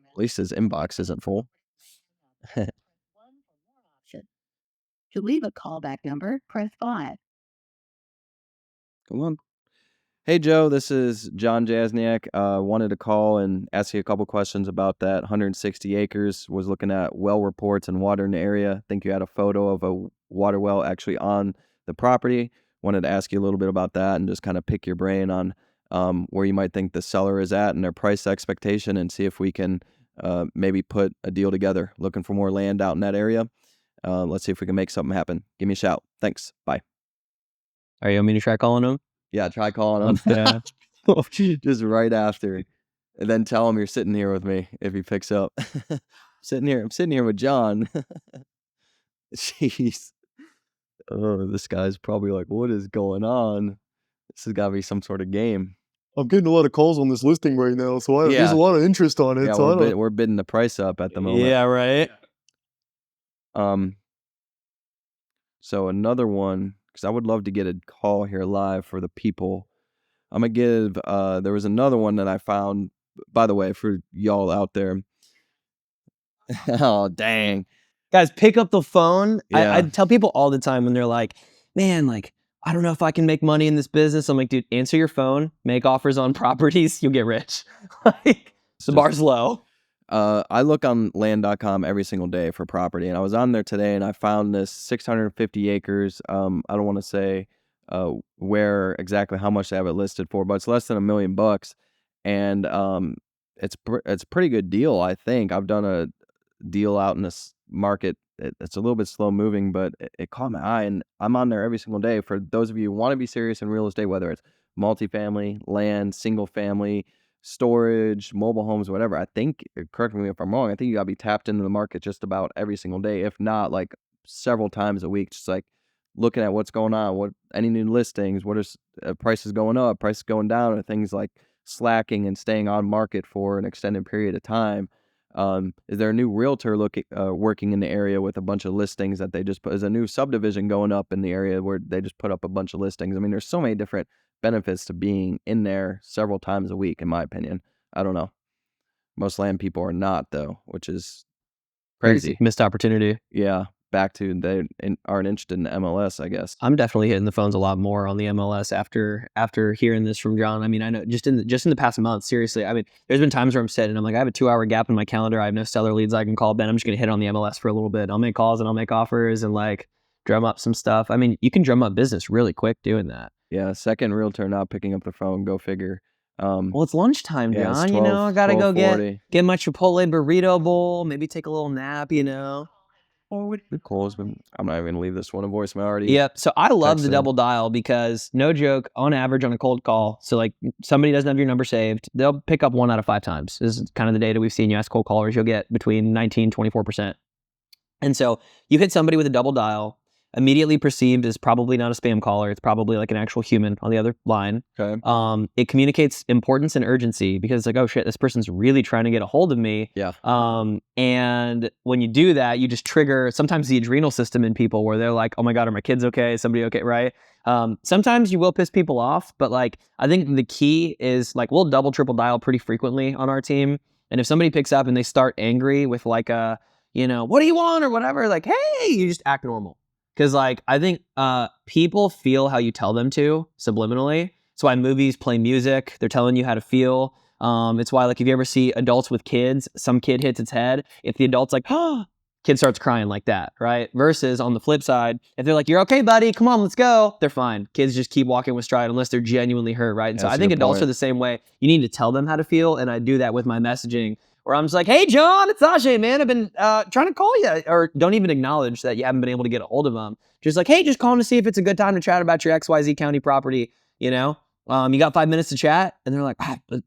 At least his inbox isn't full. To leave a callback number, press 5. Come on. Hey, Joe, this is John Jasniak. Wanted to call and ask you a couple questions about that 160 acres. Was looking at well reports and water in the area. Think you had a photo of a water well actually on the property. Wanted to ask you a little bit about that and just kind of pick your brain on where you might think the seller is at and their price expectation, and see if we can maybe put a deal together. Looking for more land out in that area. Let's see if we can make something happen. Give me a shout. Thanks. Bye. Are you want me to try calling him? Yeah, try calling him. Just right after. And then tell him you're sitting here with me if he picks up. I'm sitting here with John. Jeez. Oh, this guy's probably like, what is going on? This has got to be some sort of game. I'm getting a lot of calls on this listing right now, so there's a lot of interest on it. Yeah, so we're bidding the price up at the moment. Yeah, right. So another one, because I would love to get a call here live for the people. I'm gonna give. There was another one that I found. By the way, for y'all out there. Oh dang, guys, pick up the phone. Yeah. I tell people all the time when they're like, man, like, I don't know if I can make money in this business. I'm like, dude, answer your phone, make offers on properties, you'll get rich. Like, the bar's low. I look on land.com every single day for property, and I was on there today and I found this 650 acres. I don't want to say where exactly how much they have it listed for, but it's less than $1 million, and it's a pretty good deal. I think I've done a deal out in this market. It's a little bit slow moving, but it caught my eye, and I'm on there every single day. For those of you who want to be serious in real estate, whether it's multifamily, land, single family, storage, mobile homes, whatever, I think, correct me if I'm wrong, I think you gotta be tapped into the market just about every single day, if not like several times a week, just like looking at what's going on, what any new listings, what is prices going up, prices going down, or things like slacking and staying on market for an extended period of time. Is there a new realtor working in the area with a bunch of listings that they just put? Is a new subdivision going up in the area where they just put up a bunch of listings? I mean, there's so many different benefits to being in there several times a week, in my opinion. I don't know. Most land people are not, though, which is crazy. Missed opportunity. Yeah. Back to they aren't interested in the MLS, I guess. I'm definitely hitting the phones a lot more on the MLS after hearing this from John. I mean, I know just in the past month, seriously. I mean, there's been times where I'm sitting and I'm like, I have a 2-hour gap in my calendar. I have no seller leads I can call. Ben, I'm just gonna hit on the MLS for a little bit. I'll make calls and I'll make offers and like drum up some stuff. I mean, you can drum up business really quick doing that. Yeah, second realtor not picking up the phone. Go figure. Well, it's lunchtime, John. Yeah, it's 12, I gotta go 12:40. get my Chipotle burrito bowl. Maybe take a little nap. Cole's been. I'm not even gonna leave this one a voicemail already. Yep. So I love the texted. double dial because, no joke, on average on a cold call, so like somebody doesn't have your number saved, they'll pick up 1 out of 5 times. This is kind of the data we've seen. You ask cold callers, you'll get between 19-24%. And so you hit somebody with a double dial, immediately perceived as probably not a spam caller. It's probably like an actual human on the other line. Okay. It communicates importance and urgency because it's like, oh shit, this person's really trying to get a hold of me. Yeah. And when you do that, you just trigger sometimes the adrenal system in people where they're like, oh my God, are my kids okay? Is somebody okay? Right. Sometimes you will piss people off, but like, I think the key is like, we'll double, triple dial pretty frequently on our team. And if somebody picks up and they start angry with like a, what do you want or whatever, like, hey, you just act normal. Because, like, I think people feel how you tell them to subliminally. It's why movies play music. They're telling you how to feel. It's why, like, if you ever see adults with kids, some kid hits its head. If the adult's like, oh, kid starts crying like that, right? Versus on the flip side, if they're like, you're okay, buddy, come on, let's go. They're fine. Kids just keep walking with stride unless they're genuinely hurt, right? And so I think adults are the same way. You need to tell them how to feel. And I do that with my messaging where I'm just like, hey, John, it's Ajay, man. I've been trying to call you. Or don't even acknowledge that you haven't been able to get a hold of them. Just like, hey, just calling to see if it's a good time to chat about your XYZ County property, you know? You got 5 minutes to chat? And they're like,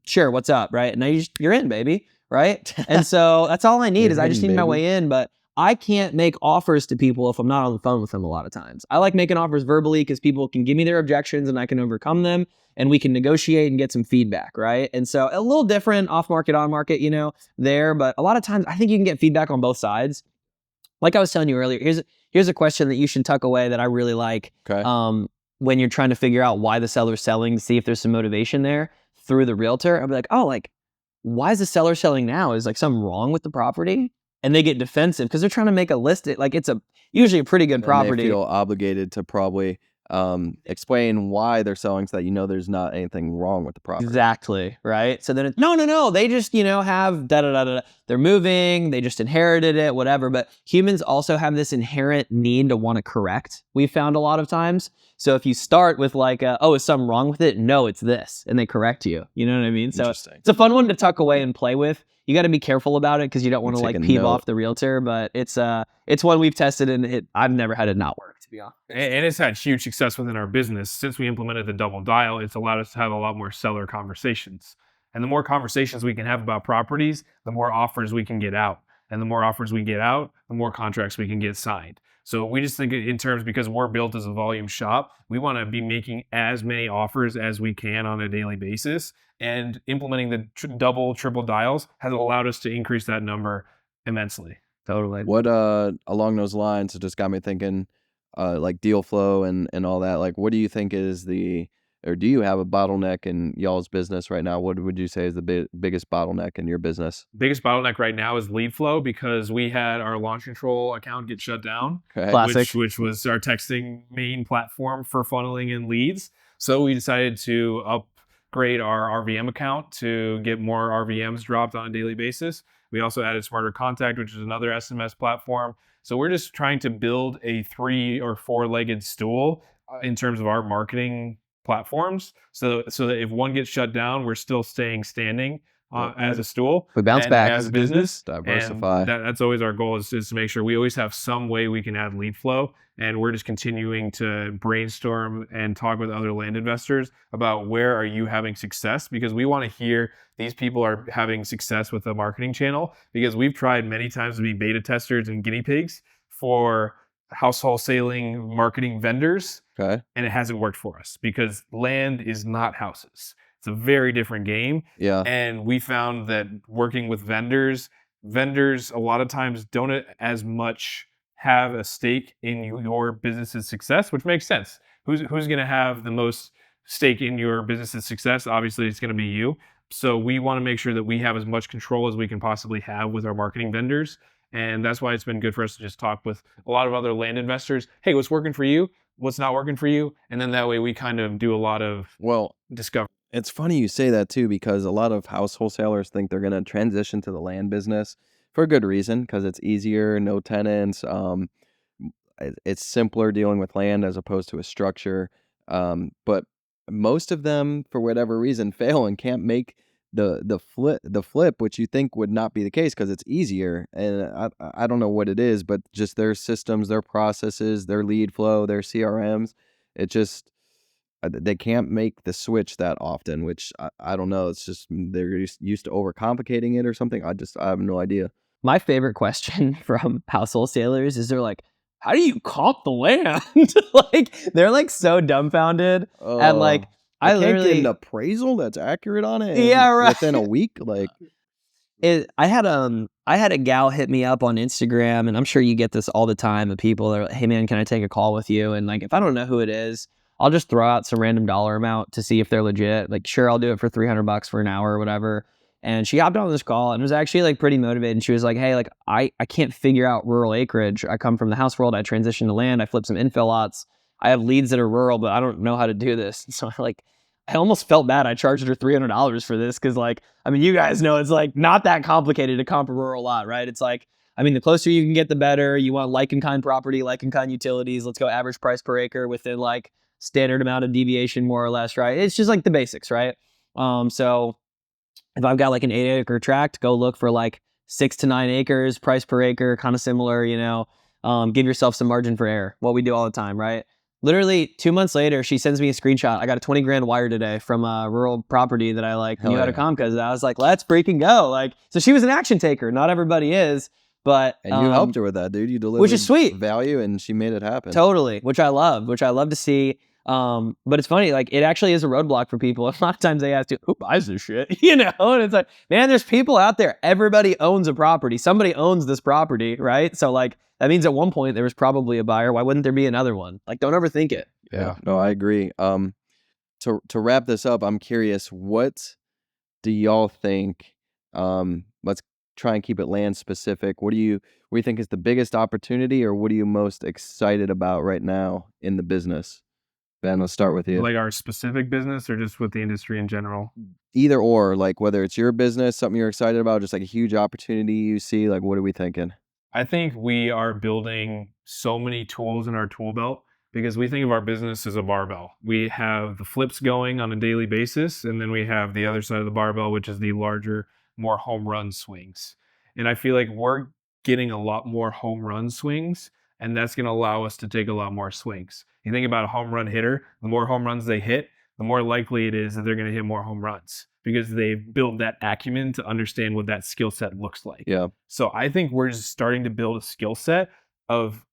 sure, what's up, right? And now you're in, baby, right? And so that's all I need is I just need my way in, but I can't make offers to people if I'm not on the phone with them a lot of times. I like making offers verbally because people can give me their objections and I can overcome them and we can negotiate and get some feedback, right? And so a little different off market, on market, you know, there, but a lot of times I think you can get feedback on both sides. Like I was telling you earlier, here's a question that you should tuck away that I really like. Okay. When you're trying to figure out why the seller's selling to see if there's some motivation there through the realtor, I'll be like, oh, like, why is the seller selling now? Is like something wrong with the property? And they get defensive because they're trying to make a list. Like it's usually a pretty good property. They feel obligated to probably explain why they're selling so that you know there's not anything wrong with the property. Exactly, right? So then it's, no, they just, you know, have da-da-da-da. They're moving, they just inherited it, whatever. But humans also have this inherent need to want to correct, we've found a lot of times. So if you start with like, oh, is something wrong with it? No, it's this. And they correct you. You know what I mean? So it's a fun one to tuck away and play with. You got to be careful about it because you don't want to like peeve off the realtor. But it's one we've tested and I've never had it not work, to be honest. And it's had huge success within our business. Since we implemented the double dial, it's allowed us to have a lot more seller conversations. And the more conversations we can have about properties, the more offers we can get out. And the more offers we get out, the more contracts we can get signed. So we just think in terms, because we're built as a volume shop, we want to be making as many offers as we can on a daily basis. And implementing the double, triple dials has allowed us to increase that number immensely. Totally. What along those lines, it just got me thinking, like deal flow and all that. Like, what do you think is or do you have a bottleneck in y'all's business right now? What would you say is the biggest bottleneck in your business? Biggest bottleneck right now is lead flow because we had our launch control account get shut down. Okay. Classic. Which was our texting main platform for funneling in leads. So we decided to upgrade our RVM account to get more RVMs dropped on a daily basis. We also added Smarter Contact, which is another SMS platform. So we're just trying to build a 3 or 4-legged stool in terms of our marketing platforms, so that if one gets shut down, we're still staying standing as a stool. We bounce back as a business. Diversify. And that's always our goal is to make sure we always have some way we can add lead flow. And we're just continuing to brainstorm and talk with other land investors about where are you having success, because we want to hear these people are having success with the marketing channel, because we've tried many times to be beta testers and guinea pigs for house wholesaling marketing vendors. Okay. And it hasn't worked for us because land is not houses. It's a very different game. Yeah. And we found that working with vendors a lot of times don't as much have a stake in your business's success, which makes sense. Who's going to have the most stake in your business's success? Obviously, it's going to be you. So we want to make sure that we have as much control as we can possibly have with our marketing vendors. And that's why it's been good for us to just talk with a lot of other land investors. Hey, what's working for you? What's not working for you? And then that way we kind of do a lot of discovery. It's funny you say that too, because a lot of house wholesalers think they're going to transition to the land business for a good reason, because it's easier, no tenants. It's simpler dealing with land as opposed to a structure. But most of them, for whatever reason, fail and can't make the flip, which you think would not be the case because it's easier. And I don't know what it is, but just their systems, their processes, their lead flow, their CRMs, it just they can't make the switch that often, which I don't know. It's just they're used to overcomplicating it or something. I have no idea. My favorite question from house wholesalers is they're like, how do you comp the land? Like they're like so dumbfounded and like I can't get an appraisal that's accurate on it. Yeah, right. Within a week, like I had a gal hit me up on Instagram, and I'm sure you get this all the time. Of people that are like, hey man, can I take a call with you? And like, if I don't know who it is, I'll just throw out some random dollar amount to see if they're legit. Like, sure, I'll do it for $300 for an hour or whatever. And she hopped on this call and was actually like pretty motivated. And she was like, hey, like I can't figure out rural acreage. I come from the house world. I transitioned to land. I flipped some infill lots. I have leads that are rural, but I don't know how to do this. And so I almost felt bad. I charged her $300 for this because like, I mean, you guys know it's like not that complicated to comp a rural lot, right? It's like, I mean, the closer you can get, the better. You want like and kind property, like and kind utilities. Let's go average price per acre within like standard amount of deviation, more or less, right? It's just like the basics, right? So if I've got like an 8-acre tract, go look for like 6 to 9 acres, price per acre, kind of similar, you know, give yourself some margin for error. What we do all the time, right? Literally 2 months later, she sends me a screenshot. I got a 20 grand wire today from a rural property that I like knew how to comp because I was like, let's freaking go. Like, so she was an action taker. Not everybody is, but and you helped her with that, dude. You delivered, which is sweet, value, and she made it happen. Totally, which I love to see. But it's funny, like it actually is a roadblock for people. A lot of times they ask you, who buys this shit? You know, and it's like, man, there's people out there. Everybody owns a property. Somebody owns this property, right? So like that means at one point there was probably a buyer. Why wouldn't there be another one? Like, don't overthink it. Yeah. No, I agree. To wrap this up, I'm curious, what do y'all think? Let's try and keep it land specific. What do you think is the biggest opportunity, or what are you most excited about right now in the business? Ben, let's start with you. Like our specific business or just with the industry in general? Either or, like whether it's your business, something you're excited about, just like a huge opportunity you see, like what are we thinking? I think we are building so many tools in our tool belt because we think of our business as a barbell. We have the flips going on a daily basis, and then we have the other side of the barbell, which is the larger, more home run swings. And I feel like we're getting a lot more home run swings, and that's going to allow us to take a lot more swings. You think about a home run hitter, the more home runs they hit, the more likely it is that they're going to hit more home runs because they've built that acumen to understand what that skill set looks like. Yeah. So I think we're just starting to build a skill set of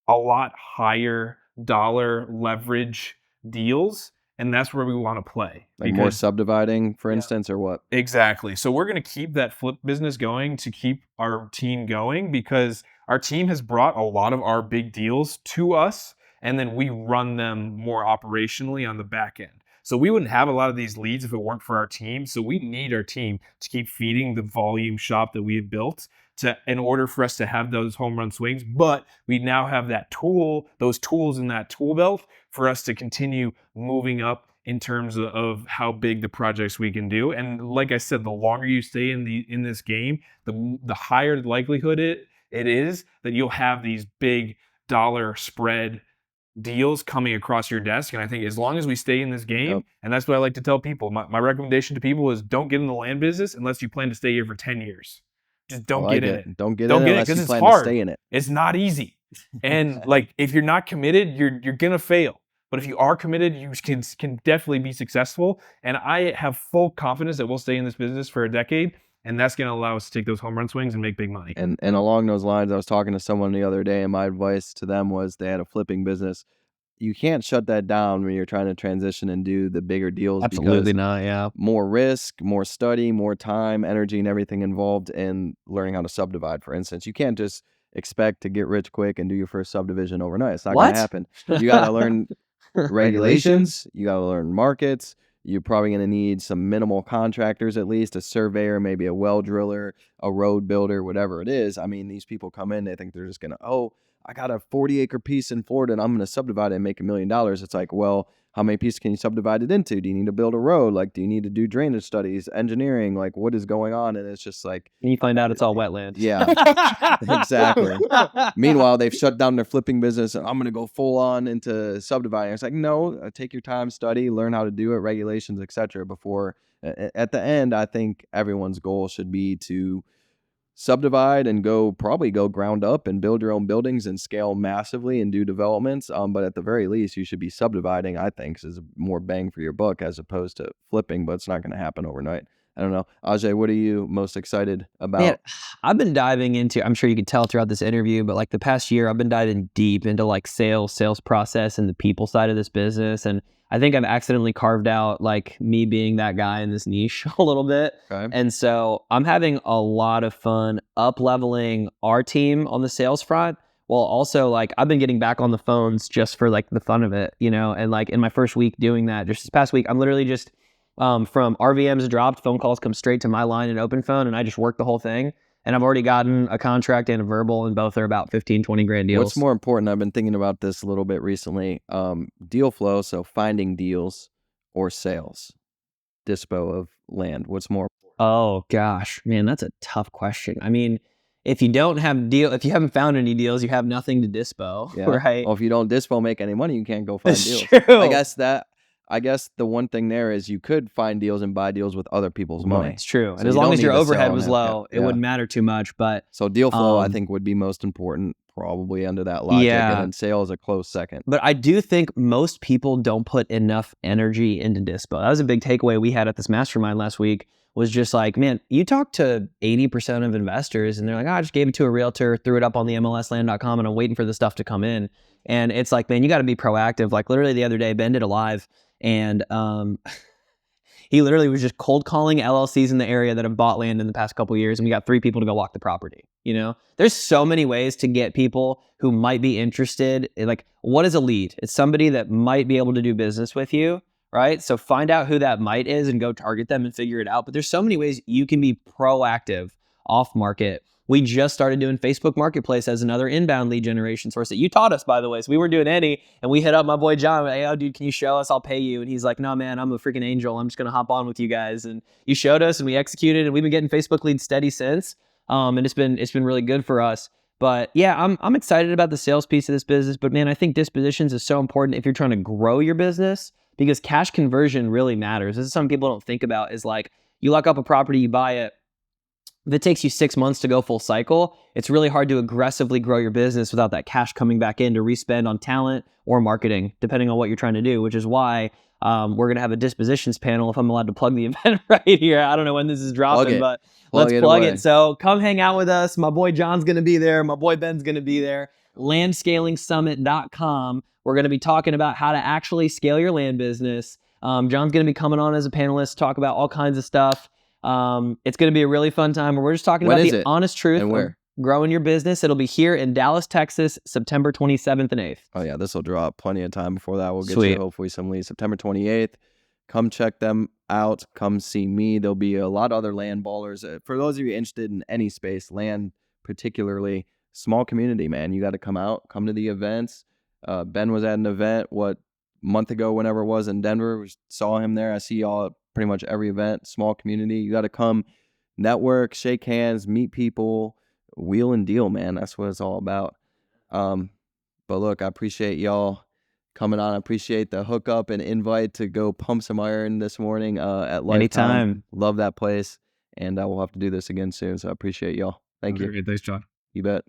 a lot higher dollar leverage deals. And that's where we want to play. Like more subdividing, for instance, or what? Exactly. So we're going to keep that flip business going to keep our team going because our team has brought a lot of our big deals to us, and then we run them more operationally on the back end. So we wouldn't have a lot of these leads if it weren't for our team. So we need our team to keep feeding the volume shop that we have built in order for us to have those home run swings. But we now have that tool, those tools in that tool belt for us to continue moving up in terms of how big the projects we can do. And like I said, the longer you stay in this game, the higher the likelihood it is that you'll have these big dollar spread deals coming across your desk. And I think as long as we stay in this game, and that's what I like to tell people, my recommendation to people is don't get in the land business unless you plan to stay here for 10 years. Just don't get in it. Don't get in it because it's hard. To stay in it. It's not easy. And like if you're not committed, you're gonna fail. But if you are committed, you can definitely be successful. And I have full confidence that we'll stay in this business for a decade. And that's going to allow us to take those home run swings and make big money. And along those lines, I was talking to someone the other day, and my advice to them was they had a flipping business. You can't shut that down when you're trying to transition and do the bigger deals. Absolutely not, yeah. More risk, more study, more time, energy, and everything involved in learning how to subdivide, for instance. You can't just expect to get rich quick and do your first subdivision overnight. It's not going to happen. You got to learn regulations. You got to learn markets. You're probably going to need some minimal contractors, at least a surveyor, maybe a well driller, a road builder, whatever it is. I mean, these people come in, they think they're just going to, I got a 40-acre piece in Florida and I'm going to subdivide it and make $1 million. It's like, well, how many pieces can you subdivide it into? Do you need to build a road? Like, do you need to do drainage studies, engineering? Like, what is going on? And it's just like... And you find out it's all wetland. Yeah, exactly. Meanwhile, they've shut down their flipping business and I'm going to go full on into subdividing. It's like, no, take your time, study, learn how to do it, regulations, etc. before... At the end, I think everyone's goal should be to subdivide and probably go ground up and build your own buildings and scale massively and do developments. But at the very least, you should be subdividing, I think, is more bang for your buck as opposed to flipping, but it's not going to happen overnight. I don't know. Ajay, what are you most excited about? Man, I've been diving into, I'm sure you could tell throughout this interview, but like the past year, I've been diving deep into like sales process and the people side of this business. And I think I've accidentally carved out like me being that guy in this niche a little bit. Okay. And so I'm having a lot of fun up-leveling our team on the sales front, while also like I've been getting back on the phones just for like the fun of it, you know, and like in my first week doing that, just this past week, I'm literally just from RVMs dropped, phone calls come straight to my line and open phone, and I just work the whole thing. And I've already gotten a contract and a verbal, and both are about 15, 20 grand deals. What's more important? I've been thinking about this a little bit recently. Deal flow, so finding deals, or sales, dispo of land. What's more important? Oh gosh, man, that's a tough question. I mean, if you haven't found any deals, you have nothing to dispo, right? Well, if you don't dispo make any money, you can't go find That's deals. true. I guess that I guess the one thing there is you could find deals and buy deals with other people's money. It's true. So and as you long don't as your need to overhead sell was and have low, cap- it wouldn't matter too much. But So deal flow, I Um, think, would be most important, probably under that logic, Yeah. and then sales a close second. But I do think most people don't put enough energy into dispo. That was a big takeaway we had at this mastermind last week, was just like, man, you talk to 80% of investors and they're like, oh, I just gave it to a realtor, threw it up on the MLSland.com and I'm waiting for the stuff to come in. And it's like, man, you got to be proactive. Like literally the other day, Ben did a live and he literally was just cold calling LLCs in the area that have bought land in the past couple of years, and we got 3 people to go walk the property. You know, there's so many ways to get people who might be interested. Like, what is a lead? It's somebody that might be able to do business with you, right? So find out who that might is and go target them and figure it out. But there's so many ways you can be proactive off market. We just started doing Facebook Marketplace as another inbound lead generation source that you taught us, by the way. So we weren't doing any, and we hit up my boy John. Like, hey, oh, dude, can you show us? I'll pay you. And he's like, no, man, I'm a freaking angel. I'm just gonna hop on with you guys. And you showed us, and we executed, and we've been getting Facebook leads steady since. And it's been really good for us. But yeah, I'm excited about the sales piece of this business. But man, I think dispositions is so important if you're trying to grow your business, because cash conversion really matters. This is something people don't think about. Is like, you lock up a property, you buy it. If it takes you 6 months to go full cycle, it's really hard to aggressively grow your business without that cash coming back in to respend on talent or marketing, depending on what you're trying to do, which is why we're going to have a dispositions panel, if I'm allowed to plug the event right here. I don't know when this is dropping, but let's plug it. So come hang out with us. My boy John's going to be there. My boy Ben's going to be there. Landscalingsummit.com. We're going to be talking about how to actually scale your land business. John's going to be coming on as a panelist, talk about all kinds of stuff. It's going to be a really fun time where we're just talking about the honest truth of growing your business. It'll be here in Dallas, Texas, September 27th and 8th. Oh yeah, this will drop plenty of time before that. We'll get you hopefully some leads. September 28th. Come check them out. Come see me. There'll be a lot of other land ballers. For those of you interested in any space, land particularly, small community, man. You got to come out, come to the events. Ben was at an event, a month ago, whenever it was, in Denver. We saw him there. I see y'all at pretty much every event. Small community. You got to come network, shake hands, meet people, wheel and deal, man. That's what it's all about. But look, I appreciate y'all coming on. I appreciate the hookup and invite to go pump some iron this morning at Lifetime. Anytime. Love that place. And we'll have to do this again soon. So I appreciate y'all. Thank you. Thanks, John. You bet.